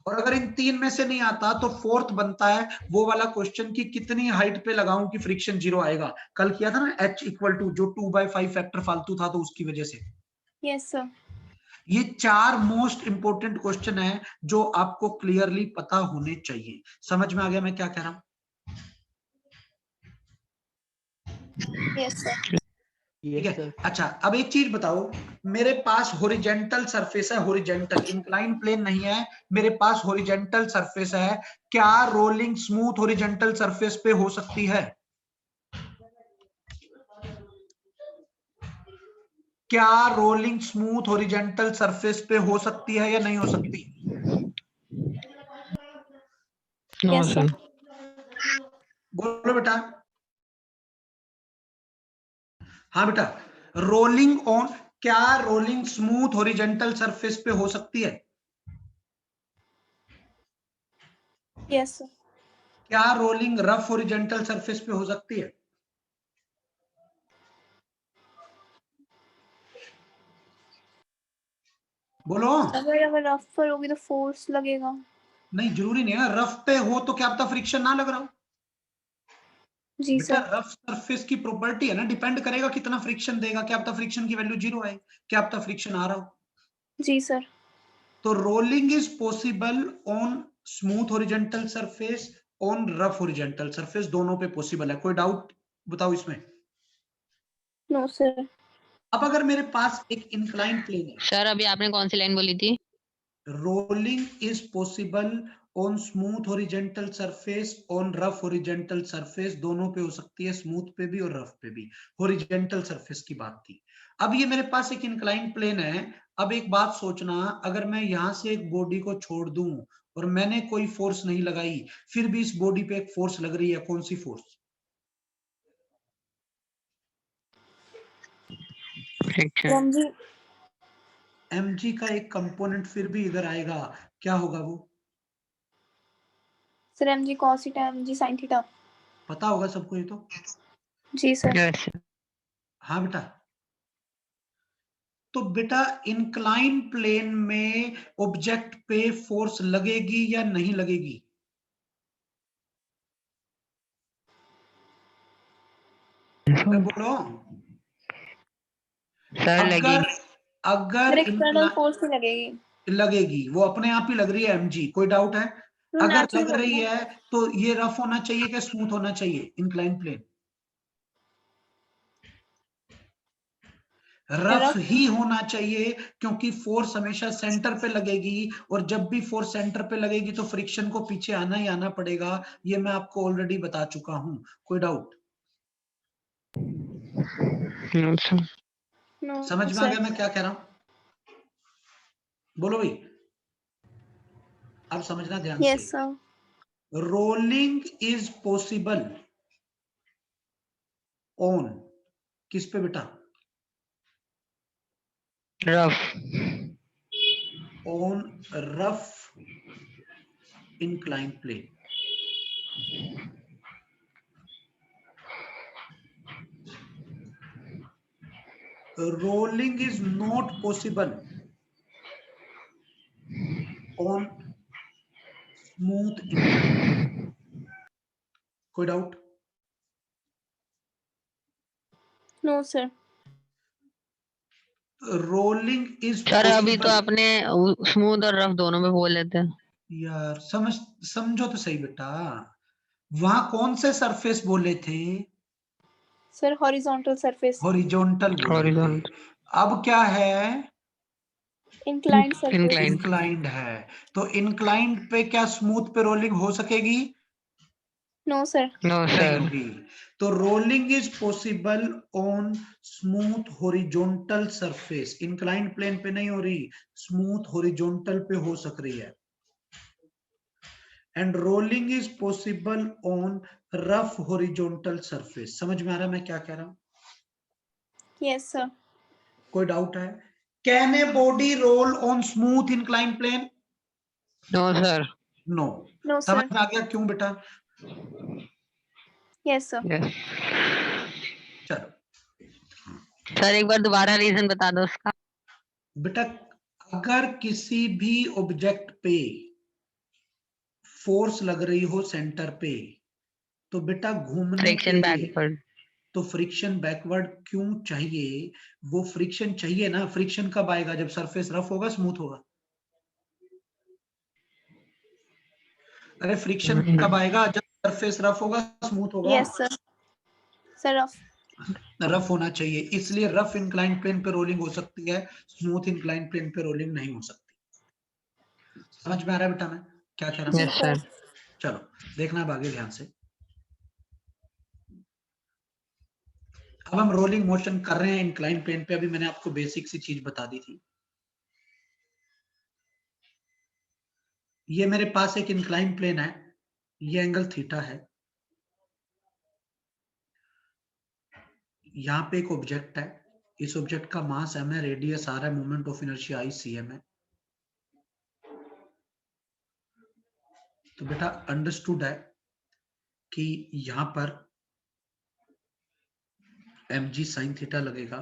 और अगर इन 3 में से नहीं आता तो फोर्थ बनता है वो वाला क्वेश्चन कि कितनी हाइट पे लगाऊं कि फ्रिक्शन 0 आएगा। कल किया था ना H = जो 2/5 फैक्टर फालतू था तो उसकी वजह से। Yes sir. ये 4 मोस्ट इंपोर्टेंट क्वेश्चन है जो आपको क्लियरली पता होने चाहिए। समझ में आ गया मैं क्या कह रहा हूं? Yes sir. ठीक यस है। सर। अच्छा अब एक चीज बताओ, मेरे पास हॉरिजेंटल सरफेस है, हॉरिजेंटल, इंक्लाइन प्लेन नहीं है, मेरे पास हॉरिजेंटल सरफेस है। क्या रोलिंग स्मूथ हॉरिजेंटल सरफेस पे हो सकती है? क्या रोलिंग स्मूथ हॉरिजेंटल सरफेस पे हो सकती है या नहीं हो सकती? No yes sir. सर। बोलो बेटा। हाँ बेटा, रोलिंग ऑन, क्या रोलिंग स्मूथ हॉरिजेंटल सरफेस पे हो सकती है? Yes sir. क्या रोलिंग रफ हॉरिजेंटल सरफेस पे हो सकती है? बोलो। अगर रफ पर होगी तो फोर्स लगेगा। नहीं जरूरी नहीं है, रफ पे हो तो क्या पता फ्रिक्शन ना लग रहा हो। जी बेटा सर। रफ सरफेस की प्रॉपर्टी है ना, डिपेंड करेगा कितना फ्रिक्शन देगा, क्या पता फ्रिक्शन की वैल्यू 0 आए, क्या पता फ्रिक्शन आ रहा हो। जी सर। तो rolling is possible on smooth horizontal surface, on rough horizontal surface, दोनों पे पॉसिबल है। कोई डाउट बताओ इसमें? No sir. अब अगर मेरे पास एक इंक्लाइन प्लेन है, सर अभी आपने कौन सी लाइन बोली थी? Rolling is possible on smooth horizontal surface, on rough horizontal surface, दोनों पे हो सकती है, स्मूथ पे भी और रफ पे भी। हॉरिजेंटल सरफेस की बात की। अब ये मेरे पास एक इंक्लाइन प्लेन है। अब एक बात सोचना, अगर मैं यहां से एक बॉडी को छोड़ दूं और मैंने कोई फोर्स नहीं लगाई, फिर भी इस बॉडी पे एक फोर्स लग रही है, कौन सी फोर्स? फ्रिक्शन। जी mg का एक कंपोनेंट फिर भी इधर आएगा, क्या होगा वो? Sir m g cos theta m g sine theta. पता होगा सबको ये तो। जी सर। यस। हाँ बेटा। तो बेटा इंक्लाइन प्लेन में ऑब्जेक्ट पे फोर्स लगेगी या नहीं लगेगी? बोलो। सर लगी। अगर अगर सर एक्सटर्नल फोर्स ही लगेगी। लगेगी, वो अपने आप ही लग रही है mg, कोई डाउट है? तो अगर नेचुरल लग रही लगेगा। है तो ये रफ होना चाहिए क्या स्मूथ होना चाहिए इंक्लाइन प्लेन? Rough rough. ही होना चाहिए, क्योंकि फोर्स हमेशा सेंटर पे लगेगी, और जब भी फोर्स सेंटर पे लगेगी तो फ्रिक्शन को पीछे आना ही आना पड़ेगा। ये मैं आपको ऑलरेडी बता चुका हूं। कोई डाउट? No sir. नो समझ में आ सर। गया मैं क्या कह रहा हूं? बोलो भाई, अब समझना ध्यान से। Yes sir. Rolling is possible on, किस पे बेटा? Rough. On rough incline plane. Rolling is not possible on smooth incline. कोई doubt? No sir. Rolling is sir अभी तो पॉसिबल। आपने स्मूथ और रफ दोनों में बोल लेते हैं। यार समझो तो सही बेटा, वहां कौन से सरफेस बोले थे? Sir horizontal surface. हॉरिजॉन्टल बोले थे। हॉरिजॉन्टल अब क्या है? Inclined surface. इंक्लाइंड। इंक्लाइंड है। तो इंक्लाइंड पे क्या स्मूथ पे रोलिंग हो सकेगी? No sir. नो नहीं सर। होगी। तो rolling is possible on smooth horizontal surface. Inclined plane पे नहीं हो रही, स्मूथ हॉरिजॉन्टल पे हो सक रही है। And rolling is possible on rough horizontal surface. समझ में आ रहा है मैं क्या कह रहा हूं? Yes sir. कोई डाउट है? Can a body roll on smooth inclined plane? No sir. No. No समझ सर। में आ गया क्यों बेटा? Yes sir. यस चलो सर, एक बार दोबारा रीजन बता दो उसका। बेटा, अगर किसी भी ऑब्जेक्ट पे फोर्स लग रही हो सेंटर पे, तो बेटा घूमने के फ्रिक्शन लिए बैकवर्ड। तो फ्रिक्शन बैकवर्ड क्यों चाहिए? वो फ्रिक्शन चाहिए ना। फ्रिक्शन कब आएगा? जब सरफेस रफ होगा, स्मूथ होगा। अरे फ्रिक्शन कब आएगा? जब सरफेस रफ होगा, स्मूथ होगा। Yes sir. Sir rough. Rough होना चाहिए, इसलिए रफ इंक्लाइंड प्लेन पे रोलिंग हो सकती है, स्मूथ इंक्लाइंड प्लेन पे रोलिंग नहीं हो सकती। समझ में आ रहा है बेटा मैं क्या कह रहा हूँ? जी यस सर। सर। चलो देखना अब आगे ध्यान से। अब हम रोलिंग मोशन कर रहे हैं इंक्लाइंड प्लेन पे। अभी मैंने आपको बेसिक सी चीज बता दी थी। ये मेरे पास एक इंक्लाइंड प्लेन है, ये एंगल थीटा है। यहाँ पे एक ऑब्जेक्ट है, इस ऑब्जेक्ट का मास m है, रेडियस r है, moment of inertia I cm है। तो बेटा अंडरस्टूड है कि यहां पर mg sin थीटा लगेगा,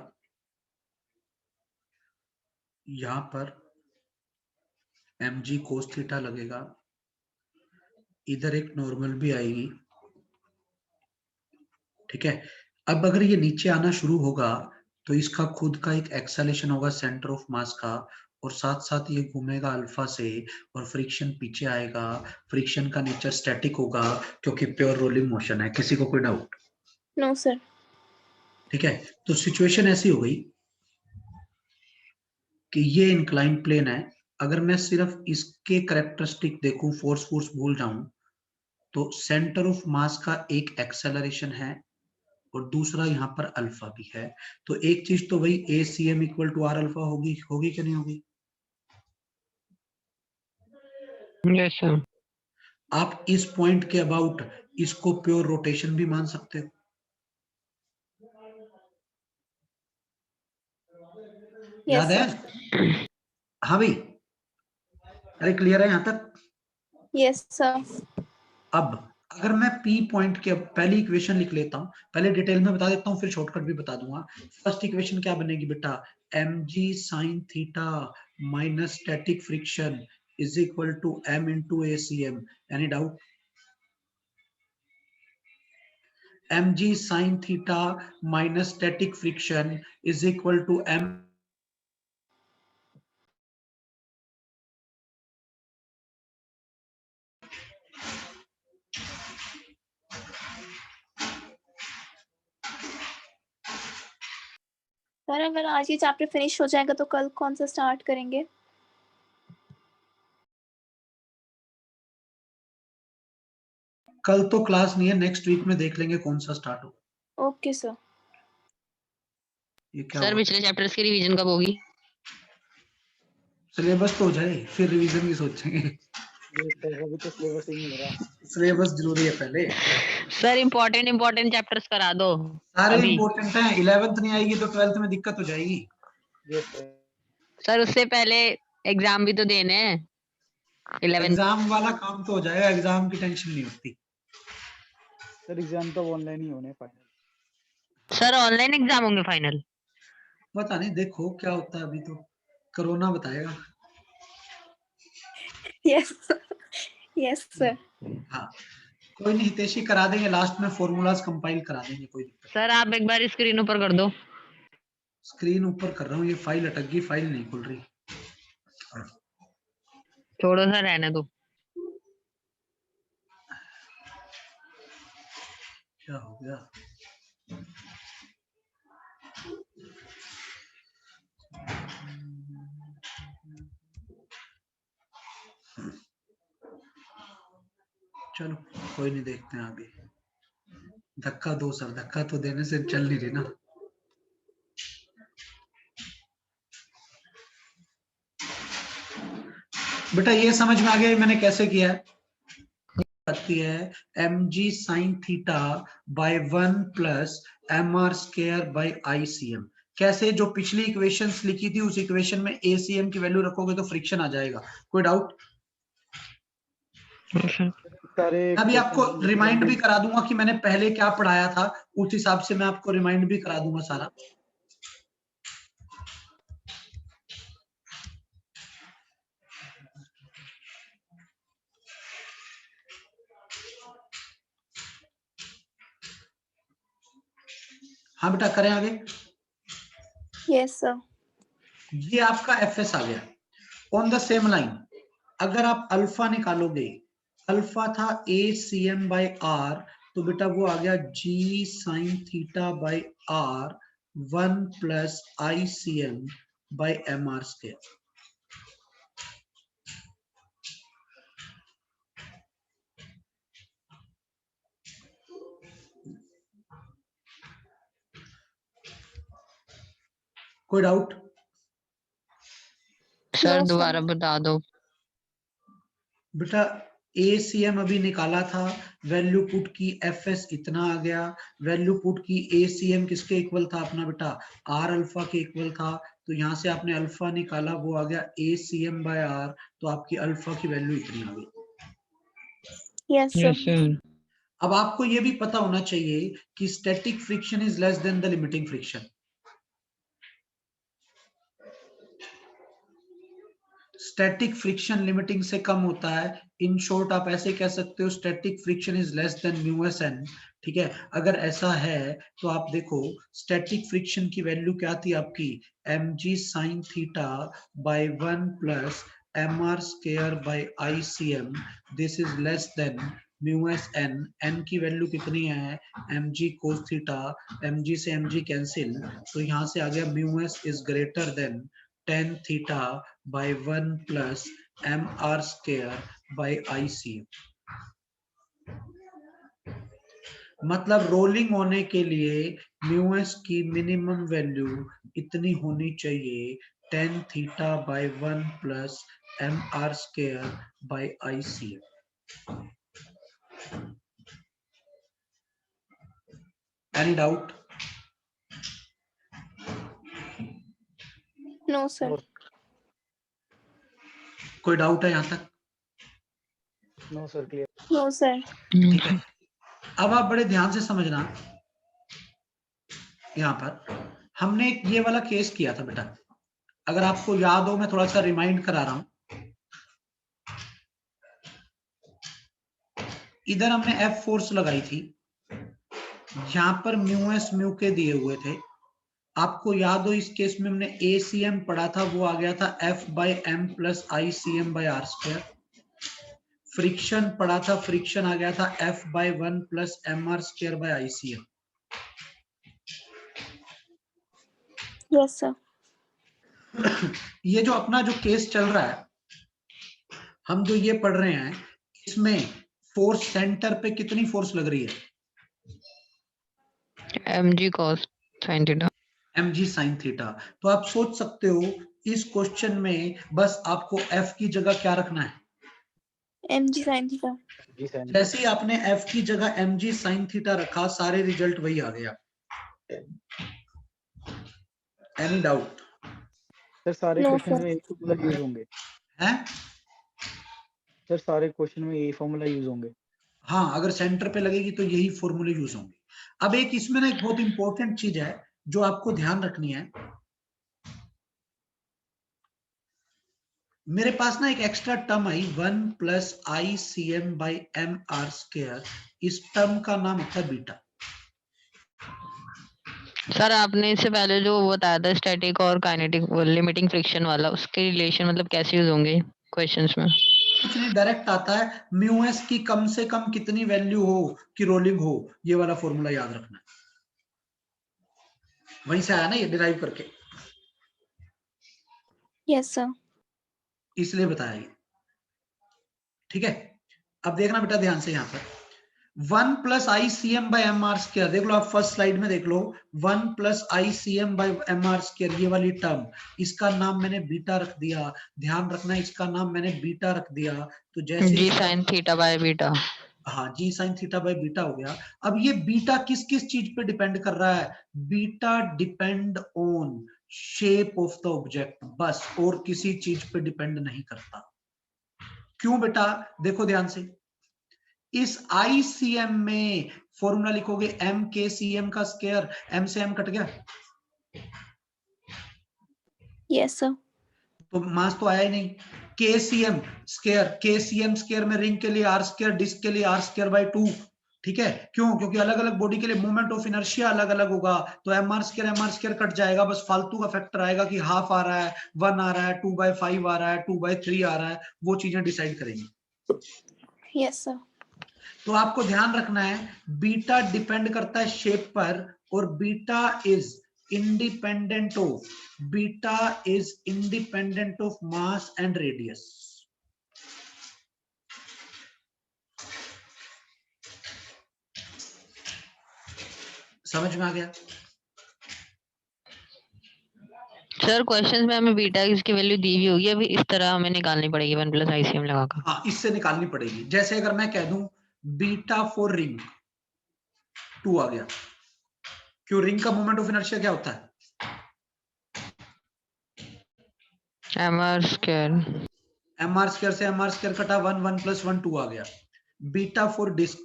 यहां पर mg cos थीटा लगेगा, इधर एक नॉर्मल भी आएगी। ठीक है। अब अगर ये नीचे आना शुरू होगा तो इसका खुद का एक एक्सेलेरेशन होगा सेंटर ऑफ मास का, और साथ साथ ये घूमेगा अल्फा से, और फ्रिक्शन पीछे आएगा। फ्रिक्शन का नेचर स्टैटिक होगा क्योंकि प्योर रोलिंग मोशन है। किसी को कोई डाउट? No sir. ठीक है। तो सिचुएशन ऐसी हो गई कि ये इंक्लाइन प्लेन है। अगर मैं सिर्फ इसके करेक्टरिस्टिक देखूं, फोर्स भूल जाऊं, तो सेंटर ऑफ मास का एक एक्सेलरेशन है और दूसरा यहाँ पर अल्फा भी है। तो एक चीज तो वही A C M equal to R alpha होगी। होगी कि नहीं होगी? Yes sir. आप इस पॉइंट के अबाउट इसको प्योर रोटेशन भी मान सकते हो। याद यस है? सर। हाँ भाई, अरे क्लियर है यहां तक? Yes sir. अब अगर मैं P पॉइंट के पहली इक्वेशन लिख लेता हूं, पहले डिटेल में बता देता हूं, फिर शॉर्टकट भी बता दूंगा। फर्स्ट इक्वेशन क्या बनेगी बेटा? mg sin theta minus static friction is equal to m into ACM। Any doubt? mg sin theta minus static friction is equal to m। Sir अगर आज ये चैप्टर फिनिश हो जाएगा तो कल कौन सा स्टार्ट करेंगे? कल तो क्लास नहीं है, नेक्स्ट वीक में देख लेंगे कौन सा स्टार्ट हो। Okay sir. ये क्या सर हुआ? पिछले चैप्टर्स की रिवीजन कब होगी? सिलेबस तो हो जाए फिर रिवीजन की सोचेंगे। ये सर अभी तो सिलेबस ही नहीं हो रहा। सिलेबस जरूरी है पहले। सर इम्पोर्टेंट चैप्टर्स करा दो सारे अभी। इंपॉर्टेंट हैं। 11th नहीं आएगी तो 12th में दिक्कत हो जाएगी। ये सर सर उससे पहले एग्जाम भी तो देने हैं 11th। एग्जाम वाला काम तो हो जाएगा, एग्जाम की टेंशन नहीं होती। सर एग्जाम तो ऑनलाइन ही होने फाइनल। सर ऑनलाइन एग्जाम होंगे फाइनल? पता नहीं, देखो क्या होता है। अभी तो कोरोना बताएगा। Yes. Yes, sir. हाँ, कोई नहीं हितेशी, करा देंगे, लास्ट में फॉर्मूलाज कंपाइल करा देंगे, कोई दिक्कत सर आप एक बार स्क्रीन ऊपर कर दो। नहीं। स्क्रीन ऊपर कर रहा हूँ, ये फाइल अटक गई, फाइल नहीं खुल रही। छोड़ो सर, रहने दो। क्या हो गया? चलो कोई नहीं, देखते हैं अभी। धक्का दो सर, धक्का तो देने से चल नहीं रही ना। बेटा ये समझ में आ गया मैंने कैसे किया है? आती है mg sin theta by 1 plus mr square by ICM। कैसे? जो पिछली इक्वेशंस लिखी थी उस इक्वेशन में ACM की वैल्यू रखोगे तो फ्रिक्शन आ जाएगा। कोई डाउट? सारे अभी आपको questions रिमाइंड भी करा दूंगा कि मैंने पहले क्या पढ़ाया था, उस हिसाब से मैं आपको रिमाइंड भी करा दूंगा सारा। हाँ बेटा, करें आगे। Yes, sir. ये आपका FS आ गया। ऑन द सेम लाइन अगर आप अल्फा निकालोगे, अल्फा था ACM बाय R, तो बेटा वो आ गया G sin theta by R 1 plus ICM by MR square. कोई डाउट? सर No, दोबारा sir. बता दो। बेटा ACM अभी निकाला था, वैल्यू पुट की, FS इतना आ गया, वैल्यू पुट की, ACM किसके इक्वल था अपना बेटा? R अल्फा के इक्वल था, तो यहाँ से आपने अल्फा निकाला, वो आ गया ACM बाय R, तो आपकी अल्फा की वैल्यू इतनी आ गई। Yes, sir. अब आपको ये भी पता होना चाहिए कि static friction is less then the limiting friction. Static friction limiting से कम होता है। इन शॉर्ट आप ऐसे कह सकते हो static friction is less than mu S N. ठीक है, अगर ऐसा है तो आप देखो स्टैटिक फ्रिक्शन की वैल्यू क्या थी आपकी? mg sin theta by 1 plus mr square by ICM, this is less than mu S N. N की वैल्यू कितनी है? mg cos थीटा, mg से mg कैंसिल, तो यहां से आ गया mu S is greater than tan theta by 1 plus mr square by ICM। मतलब रोलिंग होने के लिए म्यू एस की मिनिमम वैल्यू इतनी होनी चाहिए, tan theta by 1 plus mr square by ICM। Any doubt? No, sir. कोई डाउट है यहाँ तक? No sir, clear. No, sir. ठीक है, अब आप बड़े ध्यान से समझना। यहाँ पर हमने एक ये वाला केस किया था बेटा, अगर आपको याद हो, मैं थोड़ा सा रिमाइंड करा रहा हूं। इधर हमने F फोर्स लगाई थी, यहां पर म्यू एस म्यू के दिए हुए थे। आपको याद हो इस केस में हमने ACM पढ़ा था, वो आ गया था F by M plus ICM by R square. Friction पढ़ा था, फ्रिक्शन आ गया था F by 1 plus MR square by ICM। Yes, sir. ये जो अपना जो केस चल रहा है, हम जो ये पढ़ रहे हैं, इसमें फोर्स सेंटर पे कितनी फोर्स लग रही है? mg cos sin theta. mg sin theta. तो आप सोच सकते हो इस क्वेश्चन में बस आपको F की जगह क्या रखना है? mg sin theta. जी सर। जैसे ही आपने F की जगह mg sin थीटा रखा, सारे रिजल्ट वही आ गया। Any doubt? सर सारे No, क्वेश्चन sir. में यही फॉर्मूला यूज होंगे? है? सर सारे क्वेश्चन में यही फॉर्मूला यूज होंगे? हाँ, अगर सेंटर पे लगेगी तो यही फॉर्मूले यूज होंगे। अब एक इसमें ना एक बहुत इंपॉर्टेंट चीज है जो आपको ध्यान रखनी है। मेरे पास ना एक extra term I 1 plus I C M by M R square, इस टर्म का नाम होता है बीटा। सर आपने इससे पहले जो बताया था स्टैटिक और काइनेटिक लिमिटिंग फ्रिक्शन वाला, उसके रिलेशन मतलब कैसे यूज होंगे क्वेश्चंस में? कुछ नहीं, डायरेक्ट आता है म्यू एस की कम से कम कितनी वैल्यू हो कि रोलिंग हो, ये वाला फॉर्मूला याद रखना है, वहीं से आया ना ये डिराइव करके, यस सर। इसलिए बताया ये। ठीक है, अब देखना बेटा ध्यान से, यहाँ पर 1 plus I C M by M R square, देख लो आप फर्स्ट स्लाइड में देख लो, 1 plus I C M by M R square, ये वाली टर्म, इसका नाम मैंने बीटा रख दिया। ध्यान रखना, इसका नाम मैंने बीटा रख दिया, तो जैसे जी साइन थीटा बाय बीटा। हाँ, जी साइन थीटा बाई बीटा हो गया। अब ये बीटा किस किस चीज पे डिपेंड कर रहा है? Beta depend on shape of the object, बस, और किसी चीज पे डिपेंड नहीं करता। क्यों बेटा? देखो ध्यान से, इस ICM में फॉर्मूला लिखोगे एम के सी एम का स्क्वायर, एम से एम कट गया, यस सर। तो मास तो आया ही नहीं। KCM स्क्वायर, KCM स्क्वायर में रिंग के लिए आर स्क्वायर, डिस्क के लिए आर स्क्वायर बाई 2। ठीक है, क्यों? क्योंकि अलग अलग बॉडी के लिए मोमेंट ऑफ इनर्शिया अलग अलग होगा, तो एम आर स्क्वायर कट जाएगा, बस फालतू का फैक्टर आएगा कि हाफ आ रहा है, 1 आ रहा है, 2/5 आ रहा है, 2/3 आ रहा है, वो चीजें डिसाइड करेंगी। Yes sir. तो आपको ध्यान रखना है, बीटा डिपेंड करता है शेप पर, और beta is independent of mass and radius. समझ में आ गया? सर क्वेश्चंस में हमें बीटा की वैल्यू दी हुई होगी, अभी इस तरह हमें निकालनी पड़ेगी 1 प्लस आईसीएम लगाकर। हाँ, इससे निकालनी पड़ेगी। जैसे अगर मैं कह दूं बीटा फॉर रिंग 2 आ गया, क्यों? रिंग का मोमेंट ऑफ इनर्शिया क्या होता है? M R square. M R square से एम आर स्क्वायर कटा, 1 1 प्लस 1 2 आ गया। बीटा फॉर डिस्क,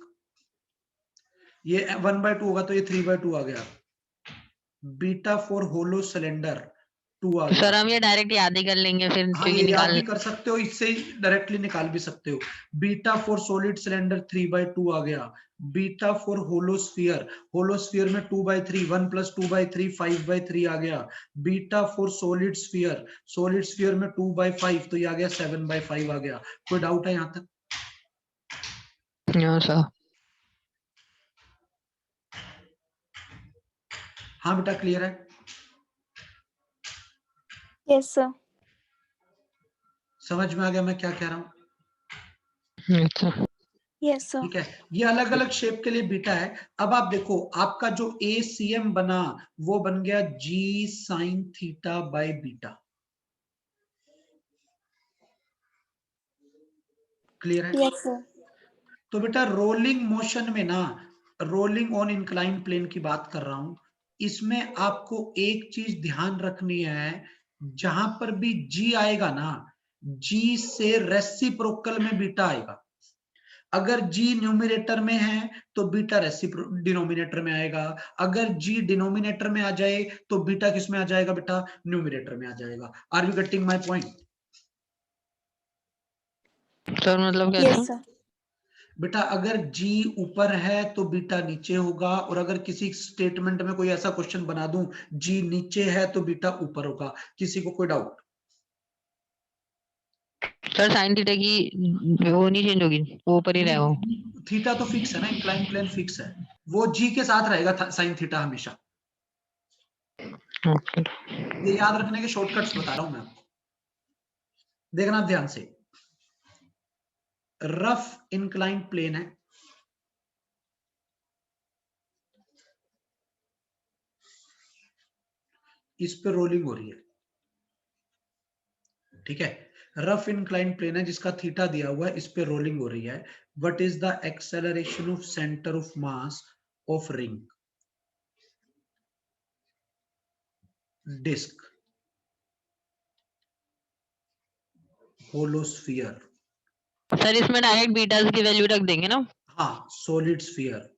ये 1/2 होगा तो ये 3/2 आ गया। बीटा फॉर होलो सिलेंडर 2 आ तो गया। सर हम ये डायरेक्ट याद ही कर लेंगे फिर, हाँ, क्योंकि ये याद निकाल। भी कर सकते हो, इससे डायरेक्टली निकाल भी सकते हो। बीटा फॉर सॉलिड सिलेंडर 3/2 आ गया। बीटा फॉर होलोस्फीयर में 2/3, 1 प्लस 2/3 5/3 आ गया। बीटा फॉर सॉलिड स्फीयर में 2/5, तो ये आ गया 7/5 आ गया। कोई डाउट है यहाँ तक? No sir. हाँ बेटा, क्लियर है? Yes sir. समझ में आ गया मैं क्या कह रहा हूँ? Yes sir. ठीक है, ये अलग अलग शेप के लिए बीटा है। अब आप देखो, आपका जो ACM बना वो बन गया G sine theta by beta. Clear है? Yes sir. तो बेटा रोलिंग मोशन में ना, रोलिंग ऑन इंक्लाइन प्लेन की बात कर रहा हूं, इसमें आपको एक चीज ध्यान रखनी है, जहां पर भी G आएगा ना, G से रेसिप्रोकल में बीटा आएगा। अगर G न्यूमिनेटर में है तो बीटा डिनोमिनेटर में आएगा। अगर G डिनोमिनेटर में आ जाए तो बीटा किस में आ जाएगा बेटा? न्यूमिनेटर में आ जाएगा। Are you getting my point? Sir मतलब यस कैसे? सर। बेटा अगर G ऊपर है तो बीटा नीचे होगा, और अगर किसी स्टेटमेंट में कोई ऐसा क्वेश्चन बना दूं G नीचे है तो बीटा ऊपर होगा। किसी को कोई डाउट? सर साइन थीटा की वो नहीं चेंज होगी, वो ऊपर ही रहेगा। थीटा तो फिक्स है ना, इंक्लाइन प्लेन फिक्स है, वो G के साथ रहेगा साइन थीटा हमेशा। ओके। ये याद रखने के शॉर्टकट्स बता रहा हूं मैं आपको, देखना ध्यान से। रफ इंक्लाइन प्लेन है, इस पे रोलिंग हो रही है। ठीक है, रफ इंक्लाइन प्लेन है जिसका थीटा दिया हुआ है, इस पे रोलिंग हो रही है। What is the acceleration of centre of mass of ring disc hollow sphere? Sir इसमें डायरेक्ट बीटास की वैल्यू रख देंगे ना? हाँ, solid sphere,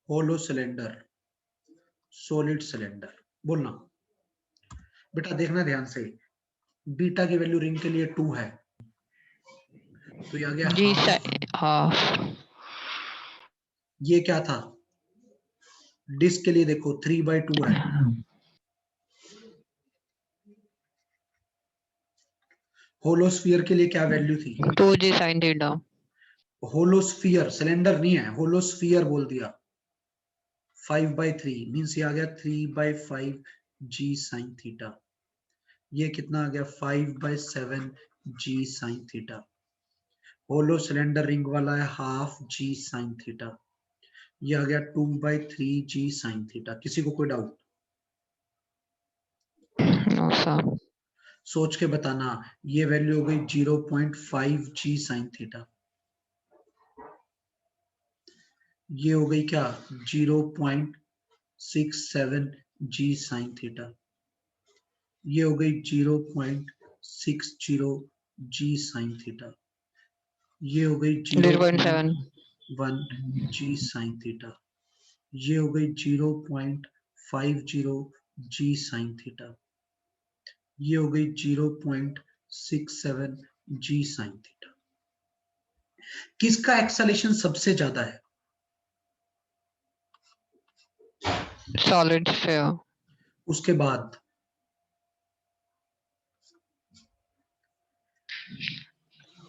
hollow cylinder, solid cylinder बोलना। बेटा देखना ध्यान से, बीटा की वैल्यू रिंग के लिए 2 है, तो ये आ गया जी हाफ। हाफ। ये क्या था, डिस्क के लिए देखो 3/2 है। होलोस्फीयर के लिए क्या वैल्यू थी, 2g sin थीटा। होलोस्फीयर, सिलेंडर नहीं है, होलोस्फीयर बोल दिया। 5/3 मीन्स ये आ गया 3/5 g sin थीटा। ये कितना आ गया 5/7 g sin theta. Hollow cylinder ring वाला है हाफ g sin थीटा। ये आ गया 2/3 g sin थीटा। किसी को कोई डाउट? No sir. सोच के बताना। ये वैल्यू हो गई 0.5 g sin थीटा। ये हो गई क्या 0.67 g sin थीटा। ये हो गई 0.60 g sin थीटा। ये हो गई 0.7। 0.1 g sin थीटा। ये हो गई 0.50 g sin थीटा। ये हो गई 0.67 g sin थीटा। किसका एक्सेलेरेशन सबसे ज्यादा है? Solid sphere. उसके बाद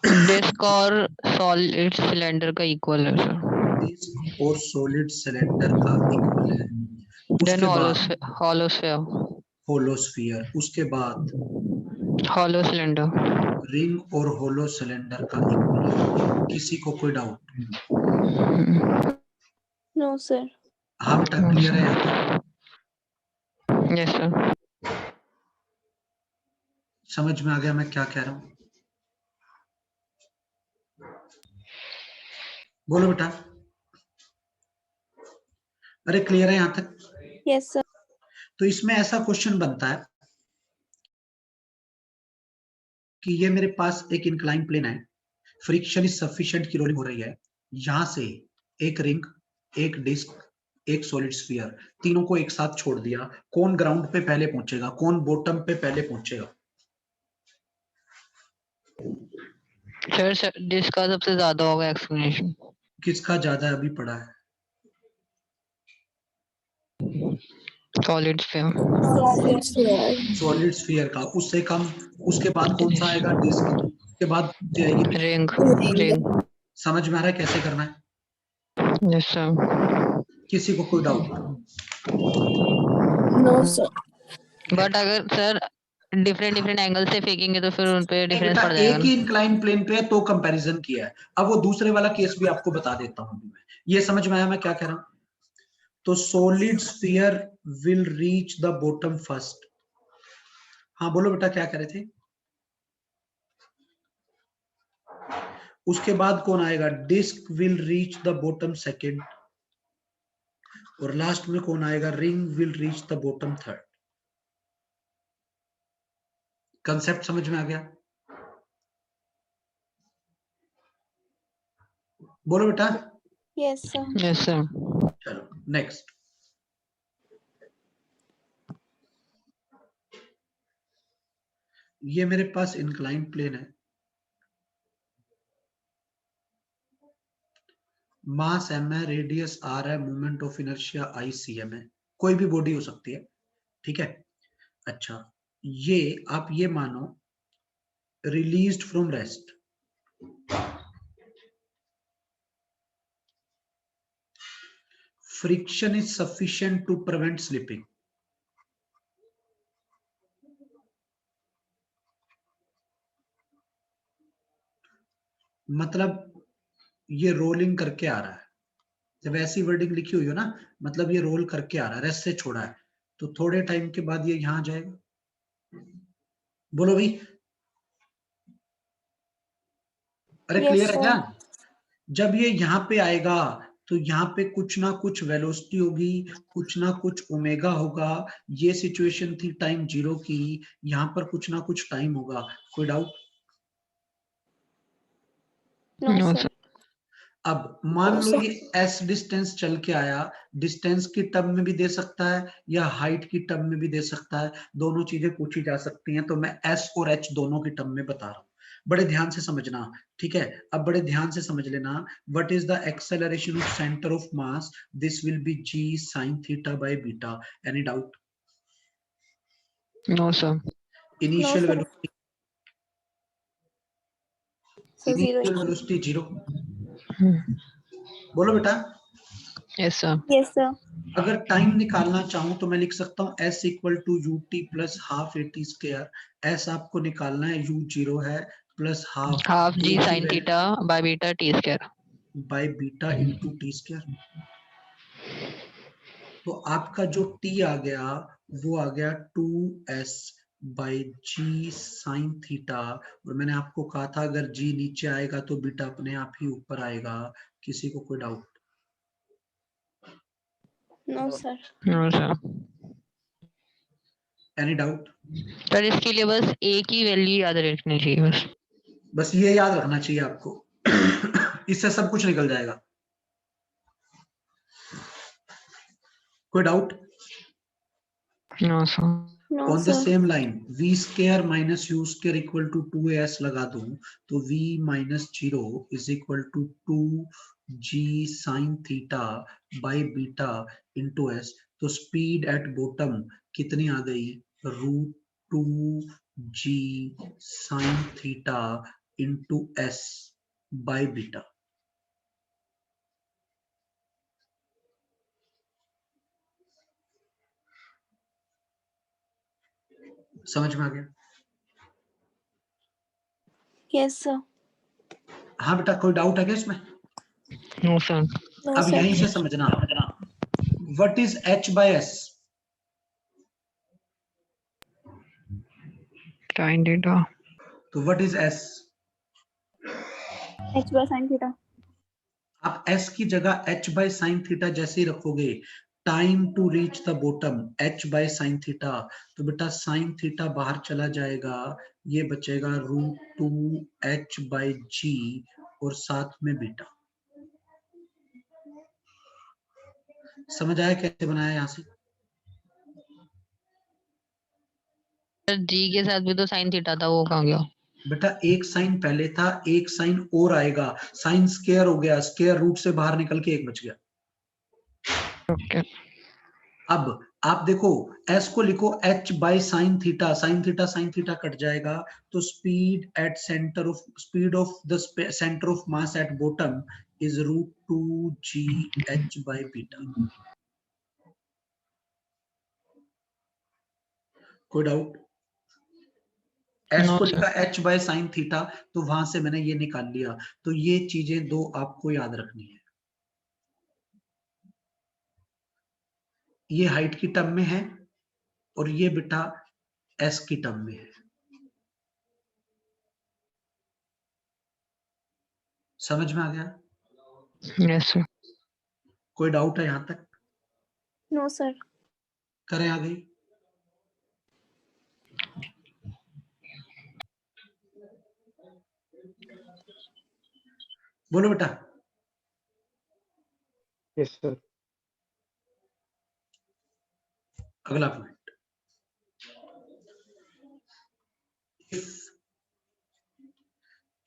डिस्क और सॉलिड सिलेंडर का इक्वल है सर। डिस्क और सॉलिड सिलेंडर का इक्वल है। देन उसके बाद हॉलो स्फीयर। होलोस्फीयर। उसके बाद हॉलो सिलेंडर। रिंग और होलो सिलेंडर का इक्वल है। किसी को कोई डाउट? No sir. हाँ बेटा, क्लियर है यहाँ तक? Yes sir. समझ में आ गया मैं क्या कह रहा हूँ? बोलो बेटा। अरे क्लियर है यहाँ तक? Yes sir. तो इसमें ऐसा क्वेश्चन बनता है कि ये मेरे पास एक इंक्लाइन प्लेन है, फ्रिक्शन इज सफिशिएंट की रोलिंग हो रही है, यहां से एक रिंग, एक डिस्क, एक सॉलिड स्फीयर, तीनों को एक साथ छोड़ दिया। कौन ग्राउंड पे पहले पहुंचेगा, कौन बॉटम पे पहले पहुंचेगा? सर जिसका सबसे ज्यादा होगा एक्सप्लेनेशन। किसका ज्यादा अभी पड़ा है? Solid sphere. सॉलिड स्फीयर का। उससे कम, उसके बाद कौन सा आएगा? डिस्क। उसके बाद जाएगी रिंग। रिंग। रिंग। समझ में आ रहा है कैसे करना है? Yes sir. किसी को कोई डाउट? No sir. बट अगर सर डिफरेंट एंगल से फेंकेंगे तो फिर उनपे नहीं डिफरेंस बेटा, पड़ जाएगा एक ही ना। इंक्लाइन प्लेन पे है तो कंपैरिजन किया है। अब वो दूसरे वाला केस भी आपको बता देता हूं मैं। ये समझ में आया मैं क्या कह रहा हूं? तो solid sphere will reach the bottom first. हाँ बोलो बेटा, क्या कह रहे थे? उसके बाद कौन आएगा? Disc will reach the bottom second. और लास्ट में कौन आएगा? Ring will reach the bottom third. Concept समझ में आ गया? बोलो बेटा। Yes sir. Yes sir. चलो नेक्स्ट। ये मेरे पास इंक्लाइन प्लेन है, मास m है, रेडियस r है, मोमेंट ऑफ इनर्शिया ICM है। कोई भी बॉडी हो सकती है, ठीक है? अच्छा, ये आप ये मानो released from rest, friction is sufficient to prevent slipping. मतलब ये रोलिंग करके आ रहा है, जब ऐसी वर्डिंग लिखी हुई हो ना, मतलब ये रोल करके आ रहा है, रेस्ट से छोड़ा है, तो थोड़े टाइम के बाद ये यहां जाएगा। बोलो भाई। अरे यस क्लियर है क्या? सर। जब ये यहाँ पे आएगा तो यहाँ पे कुछ ना कुछ वेलोसिटी होगी, कुछ ना कुछ ओमेगा होगा। ये सिचुएशन थी टाइम 0 की, यहाँ पर कुछ ना कुछ टाइम होगा। कोई doubt? No no sir. Sir. अब मान लो ये s डिस्टेंस चल के आया, डिस्टेंस की टर्म में भी दे सकता है या हाइट की टर्म में भी दे सकता है, दोनों चीजें पूछी जा सकती हैं, तो मैं s और h दोनों की टर्म में बता रहा हूं, बड़े ध्यान से समझना, ठीक है। अब बड़े ध्यान से समझ लेना, what is the acceleration of centre of mass, this will be g sin theta by beta, any doubt? No sir. Initial sir. Velocity, So zero. Initial velocity 0, बोलो बेटा। Yes sir. Yes, sir. अगर time निकालना चाहूं तो मैं लिख सकता हूं s equal to u t plus half a t square, s आपको निकालना है, u 0 है, plus half half g sin theta by beta t square by beta into T square. तो आपका जो t आ गया वो आ गया 2s by ji sine theta, और मैंने आपको कहा था अगर g नीचे आएगा तो बीटा अपने आप ही ऊपर आएगा। किसी को कोई doubt? No, sir. No sir. Any doubt? Sir इसके लिए बस एक ही वैल्यू याद रखनी चाहिए बस। बस ये याद रखना चाहिए आपको इससे सब कुछ निकल जाएगा। कोई doubt? No sir. No, on the sir. Same line v square minus u square equal to 2as लगा दूं तो v minus 0 is equal to 2g sine theta by beta into s. तो स्पीड एट बॉटम कितनी आ गई? √2g sine theta into s by beta. समझ में आ गया? Yes, sir. हाँ बेटा, कोई डाउट है क्या इसमें? No sir. No, अब sir. यहीं से समझना, what is h by s? sin theta. तो what is s? H by sin theta. आप s की जगह h बाय साइन थीटा जैसे ही रखोगे, time to reach the bottom h by sine theta, तो बेटा साइन थीटा बाहर चला जाएगा, ये बचेगा √2h बाय जी और साथ में बीटा। समझ आया कैसे बनाया यहां से? सर g के साथ भी तो sin थीटा था, वो कहाँ गया? बेटा एक साइन पहले था, एक साइन और आएगा, साइन स्क्वायर हो गया, स्क्वायर रूट से बाहर निकल के एक बच गया। ओके। अब आप देखो s को लिखो h by sine theta, sine theta cut जाएगा, तो speed at centre of speed of the centre of mass at bottom is √2gh by beta. कोई डाउट? s नो को सर। लिखा h बाय साइन थीटा, तो वहां से मैंने ये निकाल लिया। तो ये चीजें दो आपको याद रखनी है, ये हाइट की टर्म में है और ये बेटा s की टर्म में है। समझ में आ गया? Yes sir. कोई डाउट है यहां तक? No, sir. करें आगे? बोलो बेटा। Yes, sir. अगला point, if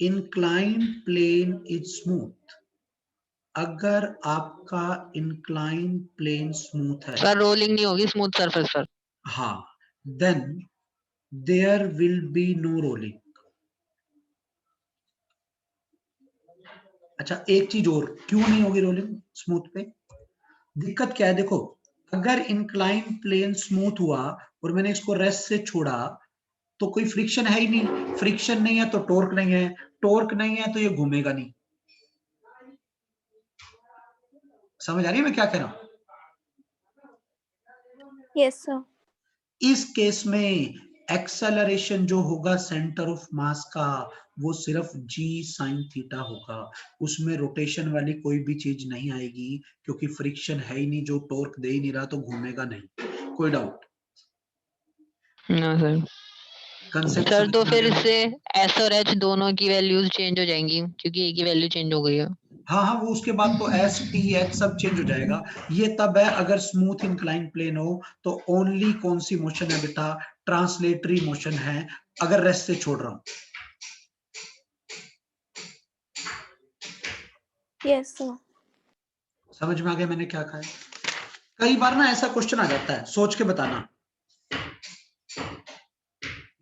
inclined plane is smooth, अगर आपका inclined plane smooth है, सर रोलिंग नहीं होगी, स्मूथ सरफेस पर। हाँ, then there will be no rolling। अच्छा एक चीज और, क्यों नहीं होगी रोलिंग स्मूथ पे? दिक्कत क्या है? देखो अगर इंक्लाइन प्लेन स्मूथ हुआ और मैंने इसको रेस्ट से छोड़ा तो कोई फ्रिक्शन है ही नहीं, फ्रिक्शन नहीं है तो टॉर्क नहीं है, टॉर्क नहीं है तो ये घूमेगा नहीं। समझ आ रही है मैं क्या कह रहा हूं? Yes, sir. इस केस में एक्सेलरेशन जो होगा सेंटर ऑफ मास का वो सिर्फ g साइन थीटा होगा, उसमें रोटेशन वाली कोई भी चीज नहीं आएगी, क्योंकि फ्रिक्शन है ही नहीं, जो टॉर्क दे ही नहीं रहा तो घूमेगा नहीं। कोई doubt? No sir. Concept sir समझ तो में आ फिर गया? इससे s और h दोनों की वैल्यूज चेंज हो जाएंगी, क्योंकि a की वैल्यू चेंज हो गई है। हाँ हाँ, वो उसके बाद तो एस टी एच सब चेंज हो जाएगा। ये तब है अगर स्मूथ इंक्लाइन प्लेन हो, तो ओनली कौन सी मोशन है बेटा, ट्रांसलेटरी मोशन है, अगर रेस्ट से छोड़ रहा हूं। Yes sir. समझ में आ गया मैंने क्या कहा है? कई बार ना ऐसा क्वेश्चन आ जाता है, सोच के बताना।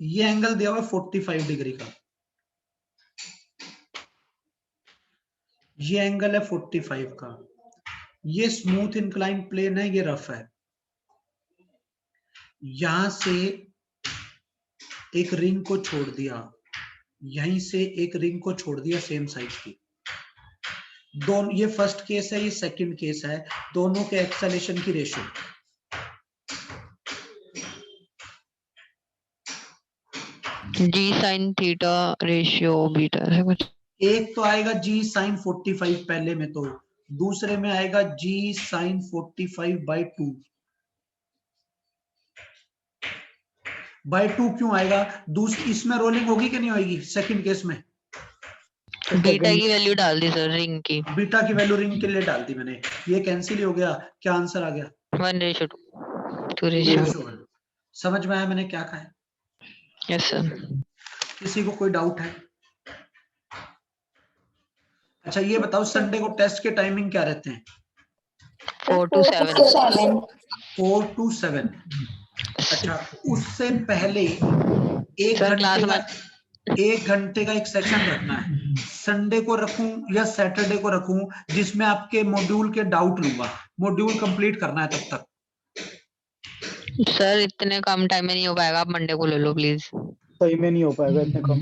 ये एंगल दिया हुआ है 45 डिग्री का, ये एंगल है 45 का, ये स्मूथ इंक्लाइन प्लेन है, ये रफ है। यहां से एक रिंग को छोड़ दिया, यहीं से एक रिंग को छोड़ दिया सेम साइज की। दोनों, ये फर्स्ट केस है, ये सेकंड केस है, दोनों के एक्सेलेरेशन की रेशियो। जी साइन थीटा रेशियो बीटा ऐसा कुछ। एक तो आएगा जी साइन 45 पहले में, तो दूसरे में आएगा जी साइन 45/2। बाय 2 क्यों आएगा? दूसरी इसमें रोलिंग होगी कि नहीं होगी सेकंड केस में? बीटा की वैल्यू डाल दी सर, रिंग की बीटा की वैल्यू रिंग के लिए डाल दी मैंने, ये कैंसिल हो गया। क्या आंसर आ गया? 1:2 समझ में आया मैंने क्या कहा है? Yes sir. किसी को कोई डाउट है? अच्छा ये बताओ, संडे को टेस्ट के टाइमिंग क्या रहते हैं? 4 to 7 4 to 7। अच्छा, उससे पहले एक सर घंटे क्लास का में 1 घंटे का एक सेशन रखना है। संडे को रखूं या सैटरडे को रखूं, जिसमें आपके मॉड्यूल के डाउट लूंगा। मॉड्यूल कंप्लीट करना है तब तक। सर इतने कम टाइम में नहीं हो पाएगा, आप मंडे को ले लो प्लीज। सही में नहीं हो पाएगा इतने कम